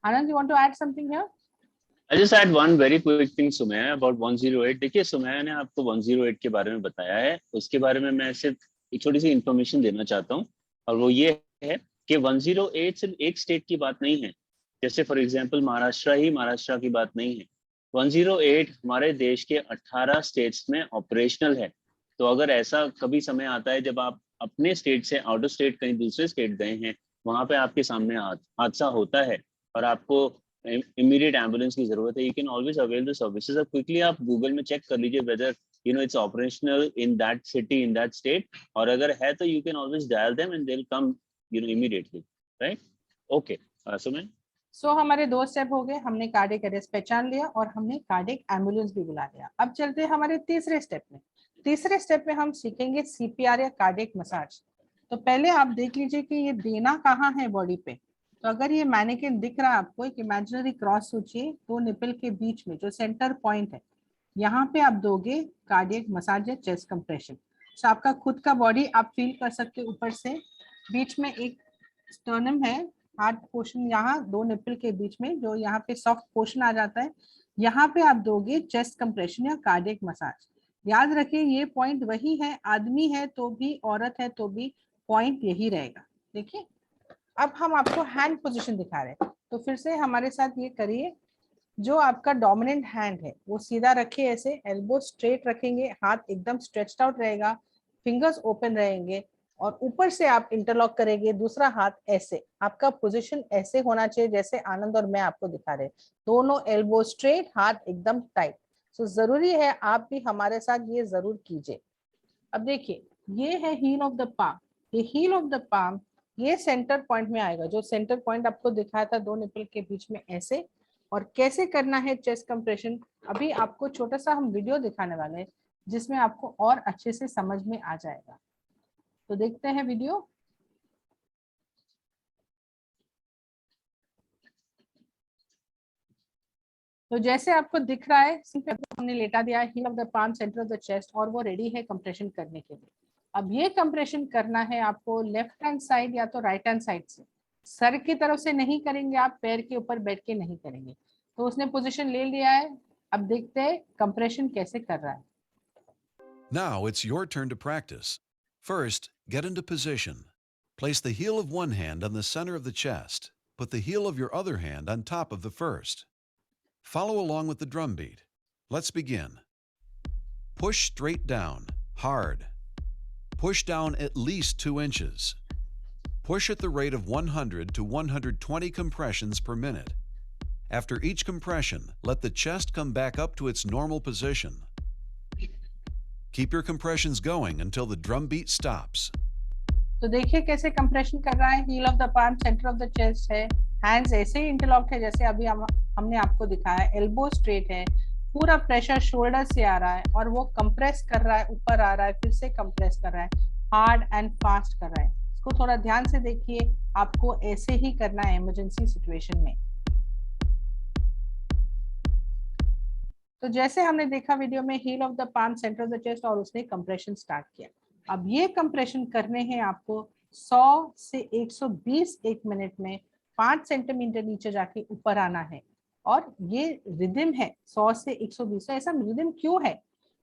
Anand, you want to add something here? I just add one very quick thing Sumaiya about 108। देखिए सुमैया ने आपको 108 के बारे में बताया है, उसके बारे में मैं सिर्फ एक छोटी सी इंफॉर्मेशन देना चाहता हूँ, और वो ये है कि 108 सिर्फ एक स्टेट की बात नहीं है। जैसे फॉर एग्जांपल महाराष्ट्र की बात नहीं है। 108 हमारे देश के 18 स्टेट्स में ऑपरेशनल है। तो अगर ऐसा कभी समय आता है जब आप अपने स्टेट से आउट ऑफ स्टेट कहीं दूसरे स्टेट गए हैं, वहां पे आपके सामने हादसा होता है और आपको इमीडिएट एम्बुलेंस की जरूरत है, you can always avail the services. अब क्विकली आप गूगल में चेक कर लीजिए whether it's operational in that city in that state, और अगर है तो you can always dial them and they will come immediately, right? Okay Suman. So हमारे दो स्टेप हो गए, हमने कार्डियक अरेस्ट पहचान लिया और हमने कार्डियक एम्बुलेंस भी बुला लिया। अब चलते हैं हमारे तीसरे स्टेप में। तीसरे स्टेप में हम सीखेंगे सीपीआर या कार्डियक मसाज। तो पहले आप देख लीजिए कि ये देना कहाँ है बॉडी पे। तो अगर ये मैनिक्विन दिख रहा है आपको, एक इमेजिनरी क्रॉस सोचिए, दो निपल के बीच में जो सेंटर पॉइंट है, यहाँ पे आप दोगे कार्डियक मसाज या चेस्ट कंप्रेशन। तो आपका खुद का बॉडी आप फील कर सकते हो, ऊपर से बीच में एक स्टर्नम है, हार्ट पोर्शन, यहाँ दो निपल के बीच में जो यहाँ पे सॉफ्ट पोर्शन आ जाता है, यहाँ पे आप दोगे चेस्ट कंप्रेशन या कार्डियक मसाज। याद रखिए ये पॉइंट वही है, आदमी है तो भी औरत है तो भी पॉइंट यही रहेगा। देखिए अब हम आपको हैंड पोजीशन दिखा रहे हैं, तो फिर से हमारे साथ ये करिए, जो आपका डोमिनेंट हैंड है वो सीधा रखिए, ऐसे एल्बो स्ट्रेट रखेंगे, हाथ एकदम स्ट्रेच्ड आउट रहेगा, फिंगर्स ओपन रहेंगे और ऊपर से आप इंटरलॉक करेंगे दूसरा हाथ ऐसे। आपका पोजीशन ऐसे होना चाहिए जैसे आनंद और मैं आपको दिखा रहे हैं, दोनों एल्बो स्ट्रेट, हाथ एकदम टाइट। सो जरूरी है आप भी हमारे साथ ये जरूर कीजिए। अब देखिए ये है हील ऑफ द पाम, ये हील ऑफ द पाम ये सेंटर पॉइंट में आएगा, जो सेंटर पॉइंट आपको दिखाया था दो निपल के बीच में ऐसे। और कैसे करना है चेस्ट कंप्रेशन, अभी आपको छोटा सा हम वीडियो दिखाने वाले हैं जिसमें आपको और अच्छे से समझ में आ जाएगा। तो देखते हैं वीडियो। तो जैसे आपको दिख रहा है, हमने लेटा दिया है heel of the palm centre of the chest और वो रेडी है कंप्रेशन करने के लिए। अब ये कंप्रेशन करना है आपको लेफ्ट हैंड साइड या तो राइट हैंड साइड से, सर की तरफ से नहीं करेंगे आप, पैर के ऊपर बैठ के नहीं करेंगे। तो उसने पोजीशन ले लिया है, अब देखते हैं कंप्रेशन कैसे कर रहा है। Now it's your turn to practice. First, get into position. Place the heel of one hand on the center of the chest. Put the heel of your other hand on top of the first. Follow along with the drum beat. Let's begin. Push straight down, hard. Push down at least 2 inches. Push at the rate of 100 to 120 compressions per minute. After each compression, let the chest come back up to its normal position. Keep your compressions going until the drum beat stops. तो देखिए कैसे compression कर रहा है, heel of the palm centre of the chest है, hands ऐसे ही interlock है जैसे अभी हमने आपको दिखाया, एल्बो स्ट्रेट है, पूरा प्रेशर शोल्डर से आ रहा है और वो कंप्रेस कर रहा है, ऊपर आ रहा है, फिर से कंप्रेस कर रहा है, हार्ड एंड फास्ट कर रहा है। इसको थोड़ा ध्यान से देखिए, आपको ऐसे ही करना है इमरजेंसी सिचुएशन में। तो जैसे हमने देखा वीडियो में, heel of the palm centre of the chest और उसने कंप्रेशन स्टार्ट किया। अब ये कंप्रेशन करने हैं आपको 100 से 120 एक मिनट में, 5 सेंटीमीटर नीचे जाके ऊपर आना है। और ये रिदम है 100 से 120। ऐसा रिदम क्यों है?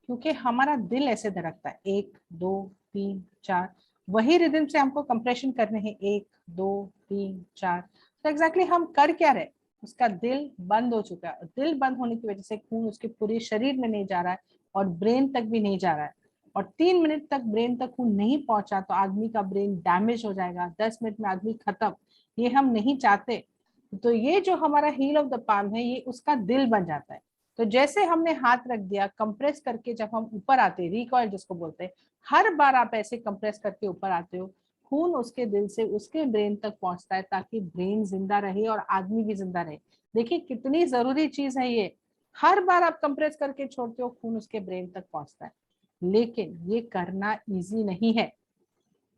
क्योंकि हमारा दिल ऐसे धड़कता है, 1 2 3 4, वही रिदम से हमको कंप्रेशन करने हैं, 1 2 3 4। तो एग्जैक्टली हम कर क्या रहे, उसका दिल बंद हो चुका है। दिल बंद होने की वजह से खून उसके पूरे शरीर में नहीं जा रहा है और ब्रेन तक भी नहीं जा रहा है। और 3 मिनट तक ब्रेन तक खून नहीं पहुंचा तो आदमी का ब्रेन डैमेज हो जाएगा, 10 मिनट में आदमी खत्म। ये हम नहीं चाहते। तो ये जो हमारा हील ऑफ द पाम है, ये उसका दिल बन जाता है। तो जैसे हमने हाथ रख दिया कंप्रेस करके, जब हम ऊपर आते हैं, रिकॉइल जिसको बोलते हैं, हर बार आप ऐसे कंप्रेस करके ऊपर आते हो, खून उसके दिल से उसके ब्रेन तक पहुंचता है ताकि ब्रेन जिंदा रहे और आदमी भी जिंदा रहे। देखिए कितनी जरूरी चीज है ये। हर बार आप कंप्रेस करके छोड़ते हो, खून उसके ब्रेन तक पहुंचता है। लेकिन ये करना इजी नहीं है।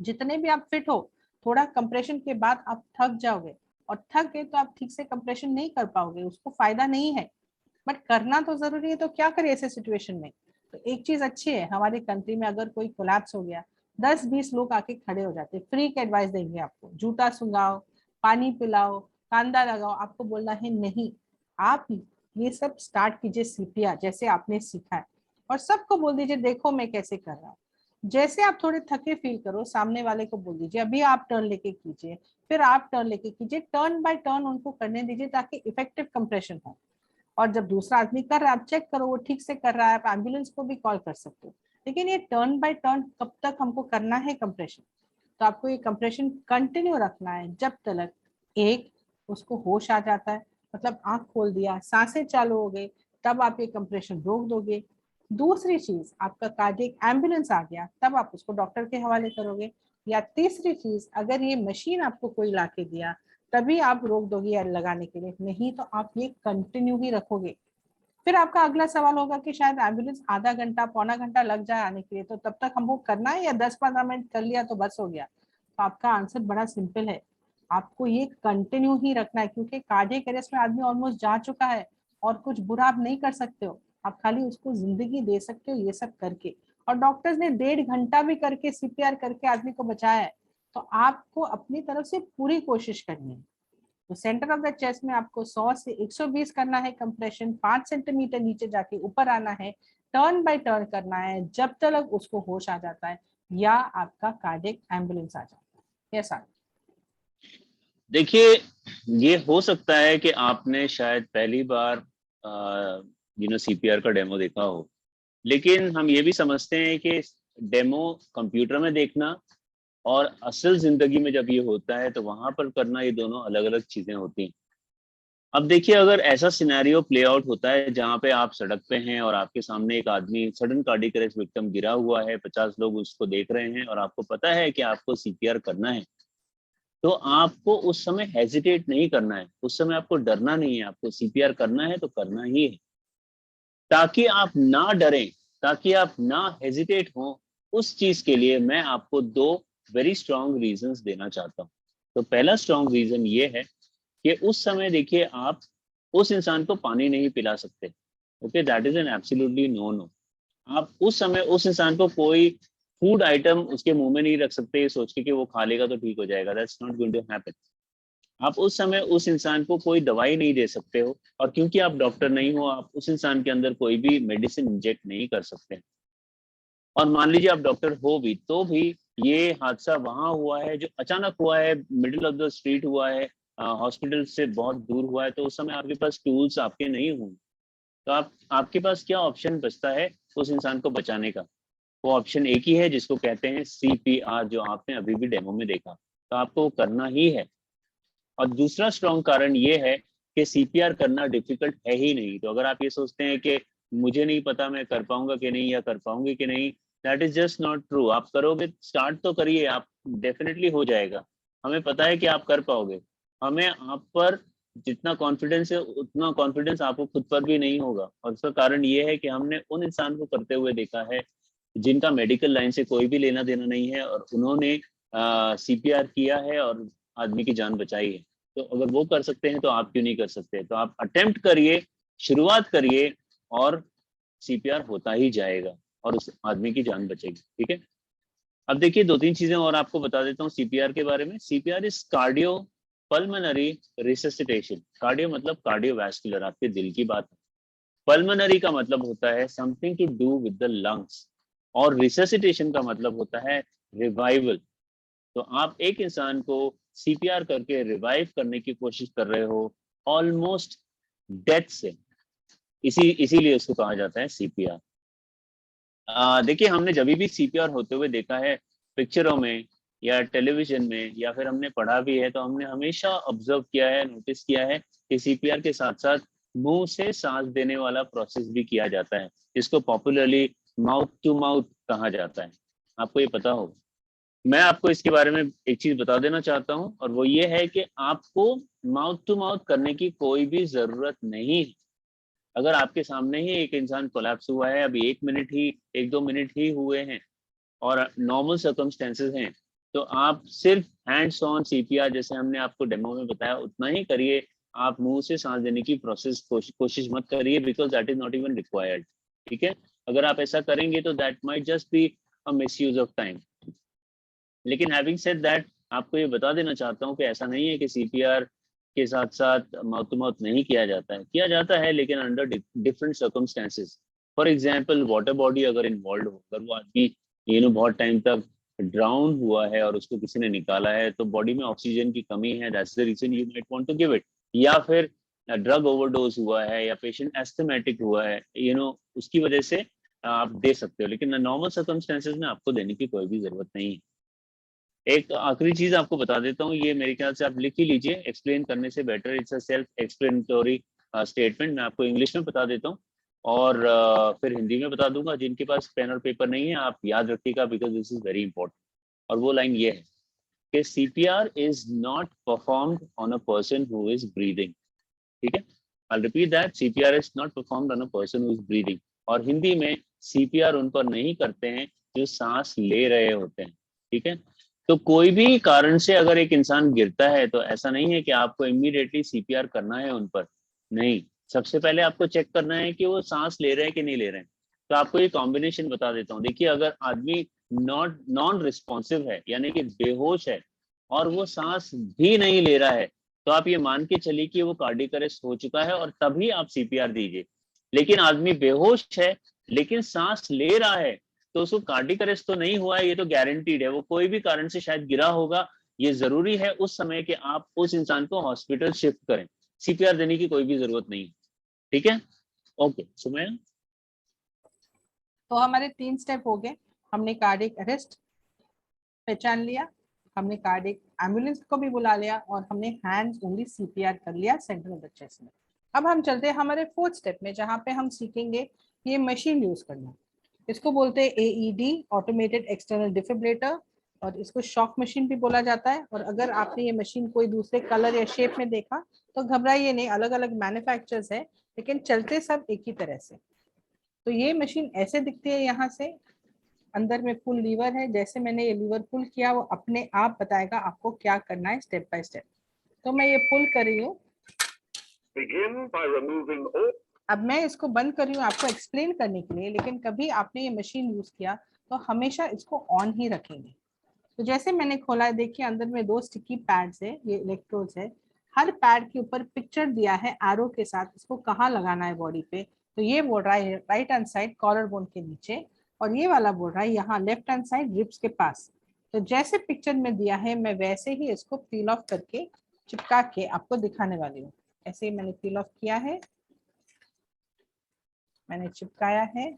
जितने भी आप फिट हो, थोड़ा कंप्रेशन के बाद आप थक जाओगे, और थक गए तो आप ठीक से कंप्रेशन नहीं कर पाओगे, उसको फायदा नहीं है। बट करना तो जरूरी है, तो क्या करें ऐसे सिचुएशन में? तो एक चीज अच्छी है, हमारी कंट्री में अगर कोई कोलैप्स हो गया, 10-20 लोग आके खड़े हो जाते, फ्री का एडवाइस देंगे आपको, जूता सुंगाओ, पानी पिलाओ, कांदा लगाओ। आपको बोलना है नहीं, आप ये सब स्टार्ट कीजिए सीपीआर जैसे आपने सीखा है, और सबको बोल दीजिए देखो मैं कैसे कर रहा हूँ। जैसे आप थोड़े थके फील करो, सामने वाले को बोल दीजिए अभी आप टर्न लेके कीजिए, फिर आप टर्न लेके कीजिए, टर्न बाय टर्न उनको करने दीजिए ताकि इफेक्टिव कंप्रेशन हो। और जब दूसरा आदमी कर रहा है, आप चेक करो वो ठीक से कर रहा है, आप एम्बुलेंस को भी कॉल कर सकते हो। लेकिन ये टर्न बाय टर्न कब तक हमको करना है कंप्रेशन? तो आपको ये कंप्रेशन कंटिन्यू रखना है जब तक एक उसको होश आ जाता है, मतलब आंख खोल दिया, सांसें चालू हो गई, तब आप ये कंप्रेशन रोक दोगे। दूसरी चीज, आपका कार्डियक एम्बुलेंस आ गया, तब आप उसको डॉक्टर के हवाले करोगे। या तीसरी चीज, अगर ये मशीन आपको कोई ला के दिया, तभी आप रोक दोगे लगाने के लिए, नहीं तो आप ये कंटिन्यू ही रखोगे। फिर आपका अगला सवाल होगा कि शायद एम्बुलेंस आधा घंटा पौना घंटा लग जाए आने के लिए, तो तब तक हमको करना है या 10-15 मिनट कर लिया तो बस हो गया? तो आपका आंसर बड़ा सिंपल है, आपको ये कंटिन्यू ही रखना है, क्योंकि कार्डियक अरेस्ट में आदमी ऑलमोस्ट जा चुका है और कुछ बुरा आप नहीं कर सकते हो। आप खाली उसको जिंदगी दे सकते हो ये सब करके। और डॉक्टर्स ने 1.5 घंटा भी करके सीपीआर करके आदमी को बचाया है, तो आपको अपनी तरफ से पूरी कोशिश करनी है। तो सेंटर ऑफ द चेस्ट में आपको 100 से 120 करना है कंप्रेशन, 5 सेंटीमीटर नीचे जाके ऊपर आना है, टर्न बाय टर्न करना है जब तक उसको होश आ जाता है या आपका कार्डियक एम्बुलेंस आ जाता है। Yes sir. देखिए, ये हो सकता है कि आपने शायद पहली बार सीपीआर का डेमो देखा हो, लेकिन हम ये भी समझते हैं कि डेमो कंप्यूटर में देखना और असल जिंदगी में जब ये होता है तो वहां पर करना, ये दोनों अलग अलग चीजें होती हैं। अब देखिए, अगर ऐसा सिनेरियो प्ले आउट होता है जहां पे आप सड़क पे हैं और आपके सामने एक आदमी सडन कार्डियक अरेस्ट विक्टिम गिरा हुआ है, 50 लोग उसको देख रहे हैं और आपको पता है कि आपको सीपीआर करना है, तो आपको उस समय हेजिटेट नहीं करना है, उस समय आपको डरना नहीं है, आपको सीपीआर करना है तो करना ही है। ताकि आप ना डरें, ताकि आप ना हेजिटेट हो, उस चीज के लिए मैं आपको दो वेरी स्ट्रॉन्ग रीजंस देना चाहता हूँ। तो पहला स्ट्रॉन्ग रीजन ये है कि उस समय देखिए, आप उस इंसान को पानी नहीं पिला सकते। Okay, that is an absolutely no no. आप उस समय उस इंसान को कोई फूड आइटम उसके मुंह में नहीं रख सकते ये सोच के कि वो खा लेगा तो ठीक हो जाएगा। That's not going to happen. आप उस समय उस इंसान को कोई दवाई नहीं दे सकते हो, और क्योंकि आप डॉक्टर नहीं हो, आप उस इंसान के अंदर कोई भी मेडिसिन इंजेक्ट नहीं कर सकते। और मान लीजिए आप डॉक्टर हो भी, तो भी ये हादसा वहां हुआ है जो अचानक हुआ है, मिडिल ऑफ द स्ट्रीट हुआ है, हॉस्पिटल से बहुत दूर हुआ है, तो उस समय आपके पास टूल्स आपके नहीं होंगे। तो आपके पास क्या ऑप्शन बचता है उस इंसान को बचाने का? वो ऑप्शन एक ही है जिसको कहते हैं सीपीआर, जो आपने अभी भी डेमो में देखा। तो आपको वो करना ही है। और दूसरा स्ट्रॉन्ग कारण ये है कि सीपीआर करना डिफिकल्ट है ही नहीं। तो अगर आप ये सोचते हैं कि मुझे नहीं पता मैं कर पाऊंगा कि नहीं या कर पाऊंगी कि नहीं, that is just not true. आप करोगे, स्टार्ट तो करिए, आप डेफिनेटली हो जाएगा। हमें पता है कि आप कर पाओगे। हमें आप पर जितना कॉन्फिडेंस है उतना कॉन्फिडेंस आपको खुद पर भी नहीं होगा, और उसका कारण ये है कि हमने उन इंसान को करते हुए देखा है जिनका मेडिकल लाइन से कोई भी लेना देना नहीं है, और उन्होंने सीपीआर किया है और आदमी की जान बचाई है। तो अगर वो कर सकते हैं तो आप क्यों नहीं कर सकते? तो आप अटेम्प्ट करिए, शुरुआत करिए, और सीपीआर होता ही जाएगा और उस आदमी की जान बचेगी। ठीक है। अब देखिए, दो तीन चीजें और आपको बता देता हूँ सीपीआर के बारे में। CPR is cardio pulmonary resuscitation. Cardio मतलब कार्डियोवैस्कुलर, आपके दिल की बात है। पल्मोनरी का मतलब होता है something to do with the lungs, और रिससिटेशन का मतलब होता है रिवाइवल। तो आप एक इंसान को सीपीआर करके रिवाइव करने की कोशिश कर रहे हो ऑलमोस्ट डेथ से, इसीलिए उसको कहा जाता है सीपीआर। देखिए, हमने जब भी सीपीआर होते हुए देखा है पिक्चरों में या टेलीविजन में, या फिर हमने पढ़ा भी है, तो हमने हमेशा ऑब्जर्व किया है, नोटिस किया है कि सीपीआर के साथ साथ मुंह से सांस देने वाला प्रोसेस भी किया जाता है, जिसको पॉपुलरली माउथ टू माउथ कहा जाता है। आपको ये पता होगा। मैं आपको इसके बारे में एक चीज बता देना चाहता हूं, और वो ये है कि आपको माउथ टू माउथ करने की कोई भी जरूरत नहीं है। अगर आपके सामने ही एक इंसान कोलैप्स हुआ है, अभी 1 मिनट ही, 1-2 मिनट ही हुए हैं और नॉर्मल सर्कमस्टेंसेस हैं, तो आप सिर्फ हैंड्स ऑन सीपीआर जैसे हमने आपको डेमो में बताया उतना ही करिए। आप मुंह से सांस देने की प्रोसेस कोशिश मत करिए, because that is not even required. ठीक है। अगर आप ऐसा करेंगे तो that might just be a misuse of time. लेकिन हैविंग सेड दैट, आपको ये बता देना चाहता हूँ कि ऐसा नहीं है कि सीपीआर के साथ साथ माउथ टू माउथ नहीं किया जाता है, किया जाता है, लेकिन under different circumstances. For example, water body अगर इन्वॉल्व हो, अगर वो आदमी बहुत टाइम तक ड्राउन हुआ है और उसको किसी ने निकाला है, तो बॉडी में ऑक्सीजन की कमी है, that's the reason you might want to give it. या फिर ड्रग ओवरडोज हुआ है, या पेशेंट एस्थमेटिक हुआ है, उसकी वजह से आप दे सकते हो, लेकिन नॉर्मल सर्कमस्टेंसेस में आपको देने की कोई भी जरूरत नहीं है। एक आखिरी चीज आपको बता देता हूँ, ये मेरे ख्याल से आप लिख ही लीजिए, एक्सप्लेन करने से better, it's a self explanatory statement. मैं आपको इंग्लिश में बता देता हूँ और फिर हिंदी में बता दूंगा। जिनके पास पेन और पेपर नहीं है, आप याद रखिएगा, because this is very important. और वो लाइन ये है कि CPR is not performed on a person who is breathing. ठीक है। I repeat that, CPR is not performed on a person who is breathing. और हिंदी में सीपीआर उन पर नहीं करते हैं जो सांस ले रहे होते हैं। ठीक है। तो कोई भी कारण से अगर एक इंसान गिरता है, तो ऐसा नहीं है कि आपको इमीडिएटली सीपीआर करना है उन पर। नहीं, सबसे पहले आपको चेक करना है कि वो सांस ले रहे हैं कि नहीं ले रहे हैं। तो आपको ये कॉम्बिनेशन बता देता हूँ। देखिए, अगर आदमी नॉन रिस्पॉन्सिव है, यानी कि बेहोश है, और वो सांस भी नहीं ले रहा है, तो आप ये मान के चलिए कि वो कार्डियक अरेस्ट हो चुका है, और तभी आप सीपीआर दीजिए। लेकिन आदमी बेहोश है लेकिन सांस ले रहा है, तो उसको कार्डियक अरेस्ट तो नहीं हुआ है, ये तो गारंटीड है। वो कोई भी कारण से शायद गिरा होगा, ये जरूरी है उस समय कि आप उस इंसान को हॉस्पिटल शिफ्ट करें, सीपीआर देने की कोई भी जरूरत नहीं। ठीक है, ओके सुमैया। तो हमारे 3 स्टेप हो गए। हमने कार्डियक अरेस्ट पहचान लिया, हमने कार्डियक एम्बुलेंस को भी बुला लिया, और हमने हैंड्स ओनली सीपीआर कर लिया सेंटर ऑफ द चेस्ट में। अब हम चलते हैं हमारे 4th स्टेप में, जहाँ पे हम सीखेंगे ये मशीन यूज करना। इसको बोलते हैं AED, ऑटोमेटेड एक्सटर्नल डिफिब्रिलेटर, और इसको शॉक मशीन भी बोला जाता है। और अगर आपने ये मशीन कोई दूसरे कलर या शेप में देखा तो घबराइए नहीं, अलग अलग मैन्युफैक्चरर्स है, लेकिन चलते सब एक ही तरह से। तो ये मशीन ऐसे दिखती है, यहाँ से अंदर में फुल लीवर है। जैसे मैंने ये लीवर पुल किया, वो अपने आप बताएगा आपको क्या करना है स्टेप बाय स्टेप। तो मैं ये पुल कर रही हूँ। अब मैं इसको बंद कर रही हूँ आपको एक्सप्लेन करने के लिए, लेकिन कभी आपने ये मशीन यूज किया तो हमेशा इसको ऑन ही रखेंगे। तो जैसे मैंने खोला है, देखिए अंदर में 2 स्टिकी पैड्स है, ये इलेक्ट्रोड्स है। हर पैड के ऊपर पिक्चर दिया है एरो के साथ, इसको कहाँ लगाना है बॉडी पे। तो ये बोल रहा है right hand side collarbone के नीचे, और ये वाला बोल रहा है यहाँ लेफ्ट हैंड साइड रिब्स के पास। तो जैसे पिक्चर में दिया है, मैं वैसे ही इसको पील ऑफ करके चिपका के आपको दिखाने वाली हूँ। ऐसे ही मैंने पील ऑफ किया है, मैंने चिपकाया है,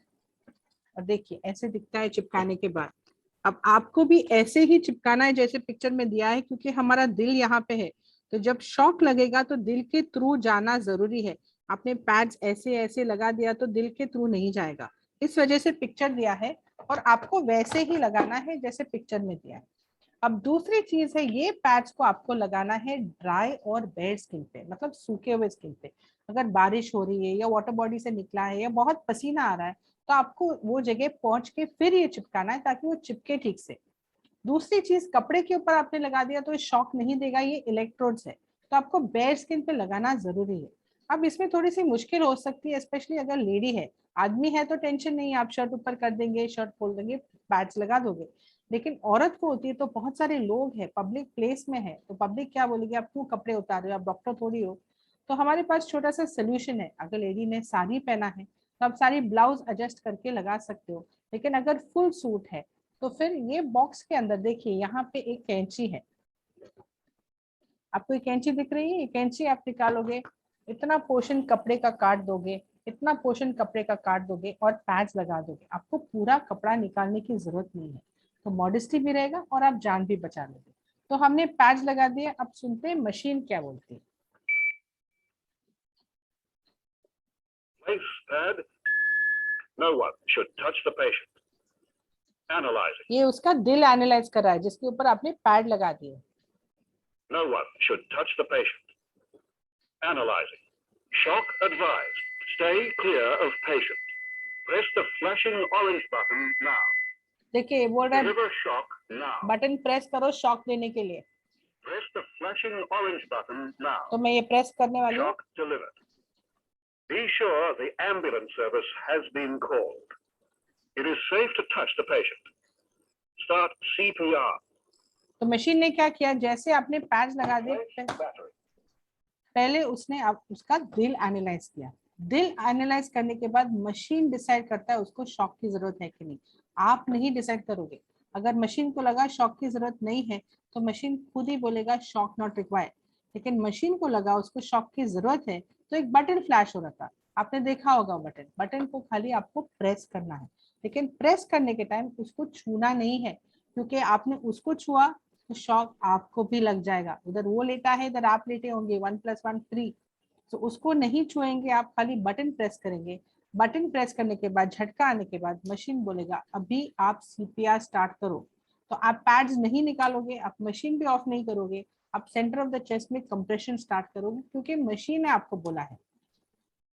और देखिए ऐसे दिखता है चिपकाने के बाद। अब आपको भी ऐसे ही चिपकाना है जैसे पिक्चर में दिया है, क्योंकि हमारा दिल यहाँ पे है। तो जब शॉक लगेगा तो दिल के थ्रू जाना जरूरी है। आपने पैड्स ऐसे ऐसे लगा दिया तो दिल के थ्रू नहीं जाएगा, इस वजह से पिक्चर दिया है, और आपको वैसे ही लगाना है जैसे पिक्चर में दिया है। अब दूसरी चीज है, ये पैड्स को आपको लगाना है ड्राई और बेड स्किन पे, मतलब सूखे हुए स्किन पे। अगर बारिश हो रही है या वाटर बॉडी से निकला है या बहुत पसीना आ रहा है, तो आपको वो जगह पहुंच के फिर ये चिपकाना है ताकि वो चिपके ठीक से। दूसरी चीज, कपड़े के ऊपर आपने लगा दिया तो ये शॉक नहीं देगा, ये इलेक्ट्रोड्स है, तो आपको बेड स्किन पे लगाना जरूरी है। अब इसमें थोड़ी सी मुश्किल हो सकती है, स्पेशली अगर लेडी है। आदमी है तो टेंशन नहीं, आप शर्ट ऊपर कर देंगे, शर्ट खोल देंगे, पैड्स लगा दोगे। लेकिन औरत को होती है, तो बहुत सारे लोग हैं, पब्लिक प्लेस में है, तो पब्लिक क्या बोलेगी, आप क्यों कपड़े उतार रहे हो, आप डॉक्टर थोड़ी हो। तो हमारे पास छोटा सा सोल्यूशन है। अगर लेडी ने साड़ी पहना है तो आप सारी ब्लाउज एडजस्ट करके लगा सकते हो, लेकिन अगर फुल सूट है तो फिर ये बॉक्स के अंदर देखिए यहाँ पे एक कैंची है। आपको ये कैंची दिख रही है, ये कैंची आप निकालोगे, इतना पोर्शन कपड़े का काट दोगे, इतना पोर्शन कपड़े का काट दोगे और पैच लगा दोगे। आपको पूरा कपड़ा निकालने की जरूरत नहीं है, तो मॉडेस्टी भी रहेगा और आप जान भी बचा लोगे। तो हमने पैच लगा दिया। अब सुनते हैं मशीन क्या बोलती है। No one should touch the patient. Analyzing. ये उसका दिल एनालाइज कर रहा है जिसके ऊपर आपने पैड लगा दिए। No one should touch the patient. Analyzing. Shock advised. Stay clear of patient. Press the flashing orange button now. देखिए ये बोल रहा है Deliver shock now. Button press करो शॉक देने के लिए। Press the flashing orange button now. तो मैं ये प्रेस करने वाली हूँ। Shock delivered. Be sure the ambulance service has been called. It is safe to touch the patient. Start CPR. तो मशीन ने क्या किया, जैसे आपने पैच लगा दिए, Battery. पहले उसने उसका दिल एनालाइज किया। दिल एनालाइज करने के बाद मशीन डिसाइड करता है उसको शॉक की जरूरत है कि नहीं। आप नहीं डिसाइड करोगे। अगर मशीन को लगा शॉक की जरूरत नहीं है तो मशीन खुद ही बोलेगा शॉक नॉट रिक्वायर्ड। लेकिन मशीन को लगा उसको शॉक की जरूरत है, तो एक बटन फ्लैश हो रहा था, आपने देखा होगा। बटन को खाली आपको प्रेस करना है, लेकिन प्रेस करने के टाइम उसको छूना नहीं है, क्योंकि आपने उसको छुआ तो शॉक आपको भी लग जाएगा। उधर वो लेटा है, इधर आप लेटे होंगे, 1 + 1 3। तो उसको नहीं छुएंगे आप, खाली बटन प्रेस करेंगे। बटन प्रेस करने के बाद झटका आने के बाद मशीन बोलेगा अभी आप CPR स्टार्ट करो। तो आप पैड्स नहीं निकालोगे, आप मशीन भी ऑफ नहीं करोगे, आप सेंटर ऑफ द चेस्ट में कंप्रेशन स्टार्ट करोगे, क्योंकि मशीन ने आपको बोला है।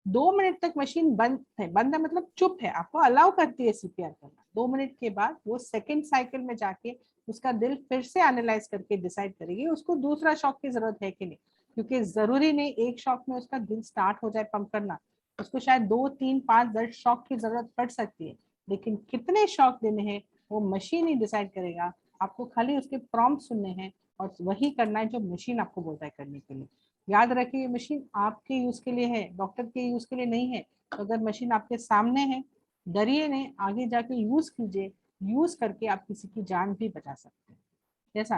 2 मिनट तक मशीन बंद है, बंद है मतलब चुप है, आपको अलाउ करती है CPR करना। 2 मिनट के बाद वो सेकेंड साइकिल में जाके उसका दिल फिर से एनालाइज करके डिसाइड करेगी उसको दूसरा शॉक की जरूरत है कि नहीं, क्योंकि जरूरी नहीं एक शॉक में उसका दिल स्टार्ट हो जाए पंप करना। उसको शायद 2, 3, 5, 10 शॉक की जरूरत पड़ सकती है, लेकिन कितने शॉक देने हैं वो मशीन ही डिसाइड करेगा। आपको खाली उसके प्रॉम्प्ट सुनने हैं और वही करना है जो मशीन आपको बोलता है करने के लिए। याद रखिए, मशीन आपके यूज के लिए है, डॉक्टर के यूज के लिए नहीं है। तो अगर मशीन आपके सामने है, डरिए नहीं, आगे जाके यूज कीजिए। यूज करके आप किसी की जान भी बचा सकते हैं। जैसा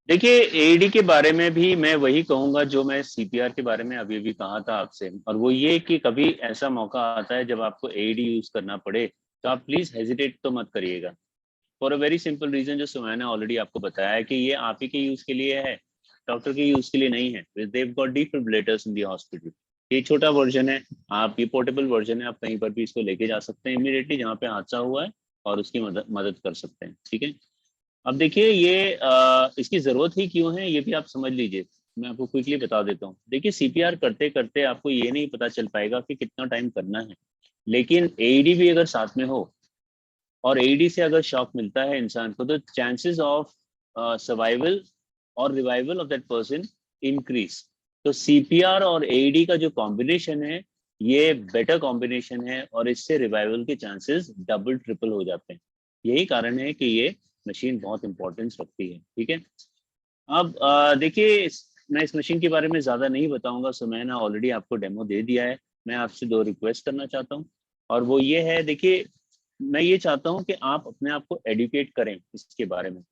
देखिए एईडी के बारे में भी मैं वही कहूंगा जो मैं सीपीआर के बारे में अभी भी कहा था आपसे, और वो ये कि कभी ऐसा मौका आता है जब आपको एईडी यूज करना पड़े तो आप प्लीज हेजिटेट तो मत करिएगा, for a very simple reason जो सुमैया ने ऑलरेडी आपको बताया है कि ये आप ही के यूज के लिए है, डॉक्टर के यूज के लिए नहीं है। They've got defibrillators in the hospital. ये छोटा वर्जन है, आप ये पोर्टेबल वर्जन है, आप कहीं पर भी इसको लेके जा सकते हैं इमीडिएटली जहाँ पे हादसा हुआ है और उसकी मदद कर सकते हैं। ठीक है, अब देखिए ये इसकी जरूरत ही क्यों है ये भी आप समझ लीजिए। मैं आपको क्विकली बता देता हूँ। देखिए सीपीआर करते करते आपको ये नहीं पता चल पाएगा कि कितना टाइम करना है, लेकिन एईडी भी अगर साथ में हो और एईडी से अगर शॉक मिलता है इंसान को तो चांसेस ऑफ सर्वाइवल और revival of that person increase. तो सीपीआर और एईडी का जो कॉम्बिनेशन है ये बेटर कॉम्बिनेशन है और इससे रिवाइवल के चांसेस डबल ट्रिपल हो जाते हैं। यही कारण है कि ये मशीन बहुत इंपॉर्टेंस रखती है। ठीक है, अब देखिए मैं इस मशीन के बारे में ज्यादा नहीं बताऊंगा, सो मैंने ऑलरेडी आपको डेमो दे दिया है। मैं आपसे दो रिक्वेस्ट करना चाहता हूँ, और वो ये है, देखिए मैं ये चाहता हूँ कि आप अपने आप को एडुकेट करें इसके बारे में,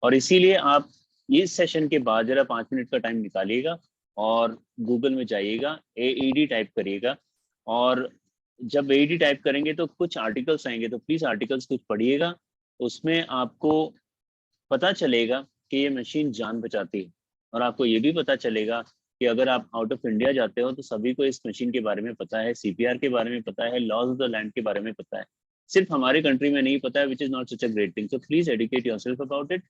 और इसीलिए आप इस सेशन के बाद जरा 5 मिनट का टाइम निकालिएगा और गूगल में जाइएगा, एईडी टाइप करिएगा, और जब एईडी टाइप करेंगे तो कुछ आर्टिकल्स आएंगे, तो प्लीज आर्टिकल्स कुछ पढ़िएगा। उसमें आपको पता चलेगा कि ये मशीन जान बचाती है, और आपको ये भी पता चलेगा कि अगर आप आउट ऑफ इंडिया जाते हो तो सभी को इस मशीन के बारे में पता है, सीपीआर के बारे में पता है, लॉज ऑफ द लैंड के बारे में पता है, सिर्फ हमारे कंट्री में नहीं पता है, which is not such a great thing. So please educate yourself about it.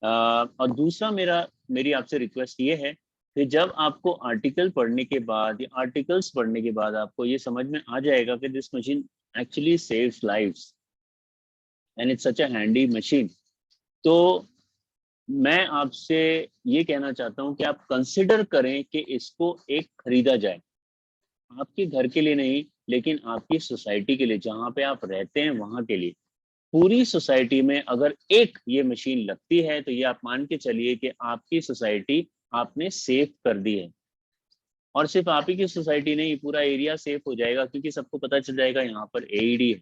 और दूसरा मेरी आपसे रिक्वेस्ट ये है कि जब आपको आर्टिकल पढ़ने के बाद या आर्टिकल्स पढ़ने के बाद आपको ये समझ में आ जाएगा कि this machine actually saves lives and it's such a handy machine, तो मैं आपसे ये कहना चाहता हूं कि आप कंसिडर करें कि इसको एक खरीदा जाए, आपके घर के लिए नहीं लेकिन आपकी सोसाइटी के लिए, जहां पे आप रहते हैं वहां के लिए। पूरी सोसाइटी में अगर एक ये मशीन लगती है तो ये आप मान के चलिए कि आपकी सोसाइटी आपने सेफ कर दी है, और सिर्फ आप ही की सोसाइटी नहीं, पूरा एरिया सेफ हो जाएगा, क्योंकि सबको पता चल जाएगा यहाँ पर एईडी है।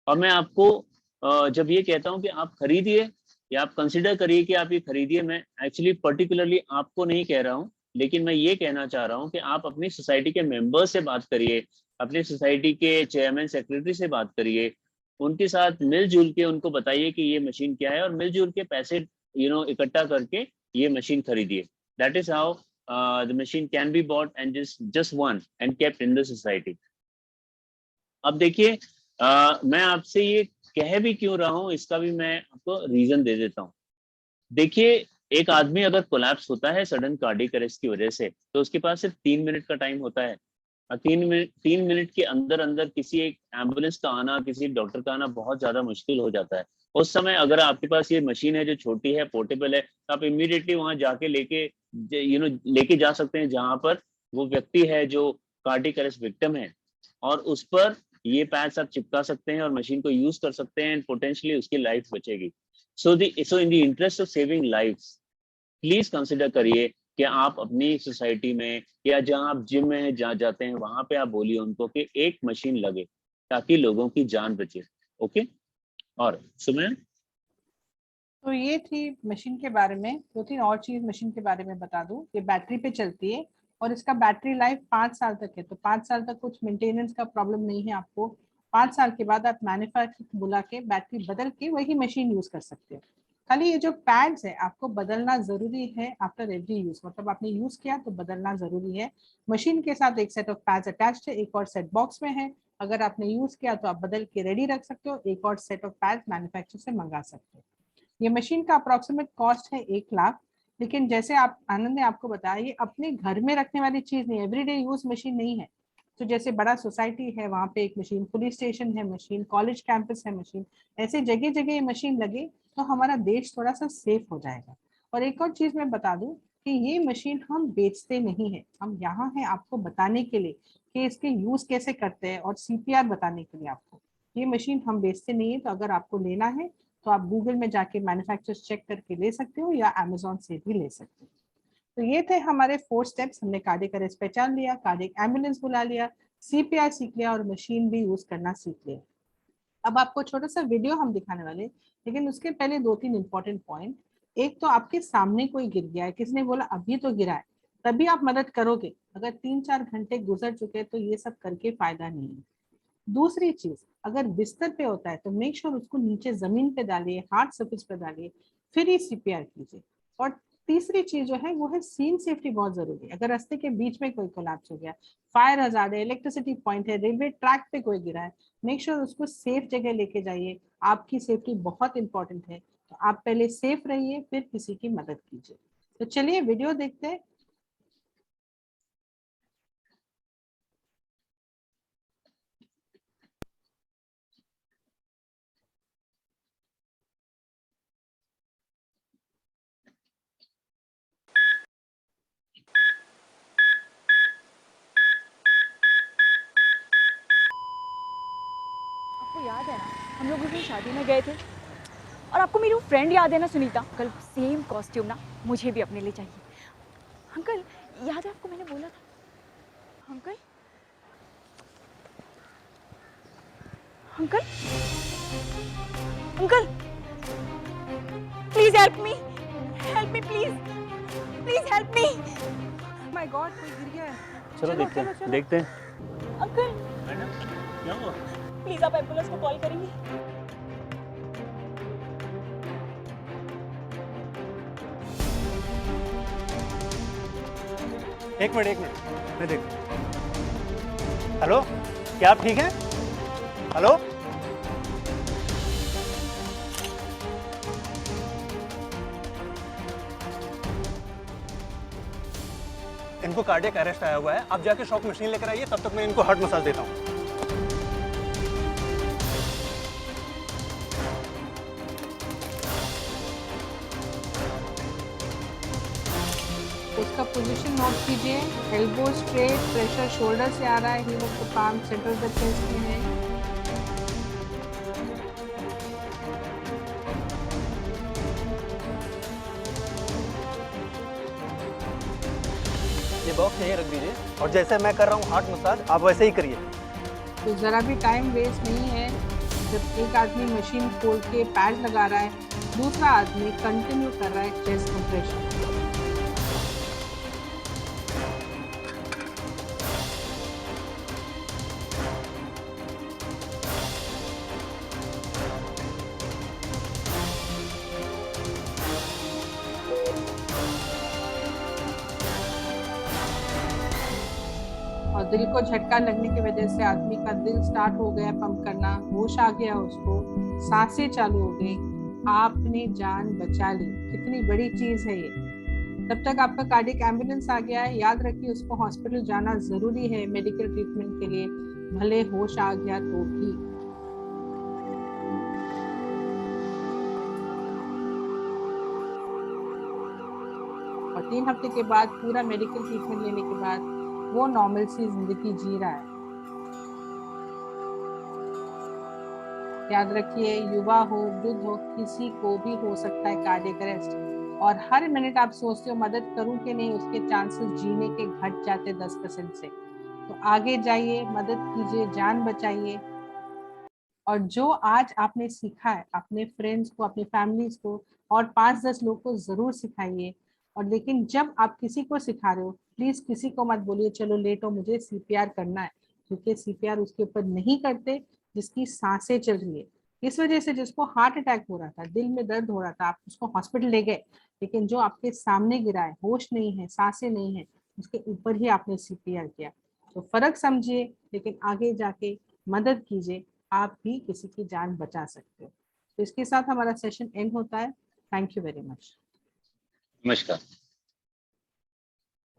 और मैं आपको जब ये कहता हूँ कि आप खरीदिए या आप कंसिडर करिए कि आप ये खरीदिए, मैं एक्चुअली पर्टिकुलरली आपको नहीं कह रहा हूँ, लेकिन मैं ये कहना चाह रहा हूँ कि आप अपनी सोसाइटी के मेंबर्स से बात करिए, अपनी सोसाइटी के चेयरमैन सेक्रेटरी से बात करिए, उनके साथ मिलजुल के उनको बताइए कि ये मशीन क्या है, और मिलजुल के पैसे इकट्ठा करके ये मशीन खरीदिए। That is how the machine can be bought and just one and kept in the society. अब देखिए मैं आपसे ये कह भी क्यों रहा हूँ इसका भी मैं आपको रीजन दे देता हूँ। देखिए एक आदमी अगर कोलैप्स होता है सडन कार्डियक अरेस्ट की वजह से, तो उसके पास सिर्फ 3 मिनट का टाइम होता है, और 3 मिनट के अंदर अंदर किसी एक एम्बुलेंस का आना, किसी डॉक्टर का आना बहुत ज्यादा मुश्किल हो जाता है। उस समय अगर आपके पास ये मशीन है जो छोटी है, पोर्टेबल है, तो आप इमीडिएटली वहां जाके लेके जा सकते हैं जहां पर वो व्यक्ति है जो कार्डियक अरेस्ट विक्टिम है, और उस पर ये पैड्स आप चिपका सकते हैं और मशीन को यूज कर सकते हैं, पोटेंशियली उसकी लाइफ बचेगी। So in the interest of saving lives, please consider करिए कि आप अपनी सोसाइटी में या जहां आप जिम में जहाँ जाते हैं वहां पे आप बोलिए उनको कि एक मशीन लगे ताकि लोगों की जान बचे। ओके, और सुमेन तो ये थी मशीन के बारे में। 2-3 और चीज मशीन के बारे में बता दूं। ये बैटरी पे चलती है और इसका बैटरी लाइफ 5 साल तक है, तो 5 साल तक कुछ मेंटेनेंस का प्रॉब्लम नहीं है आपको। 5 साल के बाद आप मैन्युफैक्चरर बुला के बैटरी बदल के वही मशीन यूज कर सकते हो। खाली ये जो पैड्स है आपको बदलना जरूरी है आफ्टर एवरी यूज, मतलब आपने यूज किया तो बदलना जरूरी है। मशीन के साथ एक सेट ऑफ पैड्स अटैच्ड है, एक और सेट बॉक्स में है। अगर आपने यूज किया तो आप बदल के रेडी रख सकते हो, एक और सेट ऑफ पैड्स मैन्युफैक्चरर से मंगा सकते हो। ये मशीन का अप्रोक्सीमेट कॉस्ट है 1 लाख। लेकिन जैसे आप आनंद ने आपको बताया, ये अपने घर में रखने वाली चीज नहीं है, एवरीडे यूज मशीन नहीं है। तो जैसे बड़ा सोसाइटी है वहां पे एक मशीन, पुलिस स्टेशन है मशीन, कॉलेज कैंपस है मशीन, ऐसे जगह जगह ये मशीन लगे तो हमारा देश थोड़ा सा सेफ हो जाएगा। और एक और चीज मैं बता दूं कि ये मशीन हम बेचते नहीं है, हम यहाँ हैं आपको बताने के लिए कि इसके यूज कैसे करते हैं और सीपीआर बताने के लिए आपको। ये मशीन हम बेचते नहीं है, तो अगर आपको लेना है तो आप गूगल में जाके मैन्युफैक्चरर्स चेक करके ले सकते हो या अमेजोन से भी ले सकते हो। तो ये थे हमारे 4 स्टेप्स। हमने कार्डियक अरेस्ट पहचान लिया, कार्डियक एम्बुलेंस बुला लिया, सीपीआर सीख लिया और मशीन भी यूज करना सीख लिया। अब आपको छोटा सा वीडियो हम दिखाने वाले, लेकिन उसके पहले 2-3 इंपॉर्टेंट पॉइंट। एक तो आपके सामने कोई गिर गया है, किसी ने बोला अभी तो गिरा है, तभी आप मदद करोगे। अगर 3-4 घंटे गुजर चुके तो ये सब करके फायदा नहीं है। दूसरी चीज, अगर बिस्तर पे होता है तो मेक श्योर उसको नीचे जमीन पे डालिए, हार्ड सरफेस पे डालिए, फिर ही सीपीआर कीजिए। और तीसरी चीज जो है वो है सीन सेफ्टी, बहुत जरूरी है। अगर रास्ते के बीच में कोई कोलैप्स हो गया, फायर हजार्ड है, इलेक्ट्रिसिटी पॉइंट है, रेलवे ट्रैक पे कोई गिरा है, मेक श्योर उसको सेफ जगह लेके जाइए। आपकी सेफ्टी बहुत इंपॉर्टेंट है, तो आप पहले सेफ रहिए, फिर किसी की मदद कीजिए। तो चलिए वीडियो देखते हैं। आपको याद है ना, हम लोग उस दिन शादी में गए थे। और आपको मेरी वो फ्रेंड याद है ना, सुनीता? कल सेम कॉस्ट्यूम ना मुझे भी अपने लिए चाहिए। अंकल, याद है आपको मैंने बोला था? Uncle, uncle, uncle, please help me please, please help me. My God, कोई गिर गया है। चलो देखते हैं। अंकल, मैडम, क्या हुआ? प्लीज आप एम्बुलेंस को कॉल करेंगे? एक मिनट मैं देख। हेलो, क्या आप ठीक हैं? हेलो, इनको कार्डियक अरेस्ट आया हुआ है। आप जाके शॉक मशीन लेकर आइए, तब तक मैं इनको हार्ट मसाज देता हूँ। उसका पोजीशन नोट कीजिए। एल्बो स्ट्रेट, प्रेशर शोल्डर से आ रहा है, heel of the palm centre of the chest में है। ये बॉक्स यहीं रख दीजिए, और जैसे मैं कर रहा हूँ हार्ट मसाज, आप वैसे ही करिए। तो ज़रा भी टाइम वेस्ट नहीं है। जब एक आदमी मशीन खोल के पैड लगा रहा है, दूसरा आदमी कंटिन्यू कर रहा है चेस्ट कंप्रेशन। और दिल को झटका लगने की वजह से आदमी का दिल स्टार्ट हो गया पंप करना, होश आ गया उसको, सांसें चालू हो गई, आपने जान बचा ली। कितनी बड़ी चीज है ये। तब तक आपका कार्डियक एम्बुलेंस आ गया है। याद रखिए उसको हॉस्पिटल जाना जरूरी है मेडिकल ट्रीटमेंट के लिए, भले होश आ गया तो भी। और 3 हफ्ते के बाद पूरा मेडिकल ट्रीटमेंट लेने के बाद वो नॉर्मल सी जिंदगी जी रहा है। याद रखिए, युवा हो, वृद्ध हो, किसी को भी हो सकता है कार्डियक अरेस्ट। और हर मिनट आप सोचते हो मदद करूं कि नहीं, उसके चांसेस जीने के घट जाते 10% से। तो आगे जाइए, मदद कीजिए, जान बचाइए। और जो आज आपने सीखा है, अपने फ्रेंड्स को, अपने फैमिलीज को और 5-10 लोग को जरूर सिखाइए। और लेकिन जब आप किसी को सिखा रहे हो, प्लीज किसी को मत बोलिए चलो लेटो मुझे सीपीआर करना है, क्योंकि सीपीआर उसके ऊपर नहीं करते जिसकी सांसें चल रही है। इस वजह से जिसको हार्ट अटैक हो रहा था, दिल में दर्द हो रहा था, आप उसको हॉस्पिटल ले गए, लेकिन जो आपके सामने गिरा है, होश नहीं है, सांसें नहीं है, उसके ऊपर ही आपने सीपीआर किया। तो फर्क समझिए, लेकिन आगे जाके मदद कीजिए, आप भी किसी की जान बचा सकते हो। तो इसके साथ हमारा सेशन एंड होता है। Thank you very much. नमस्कार।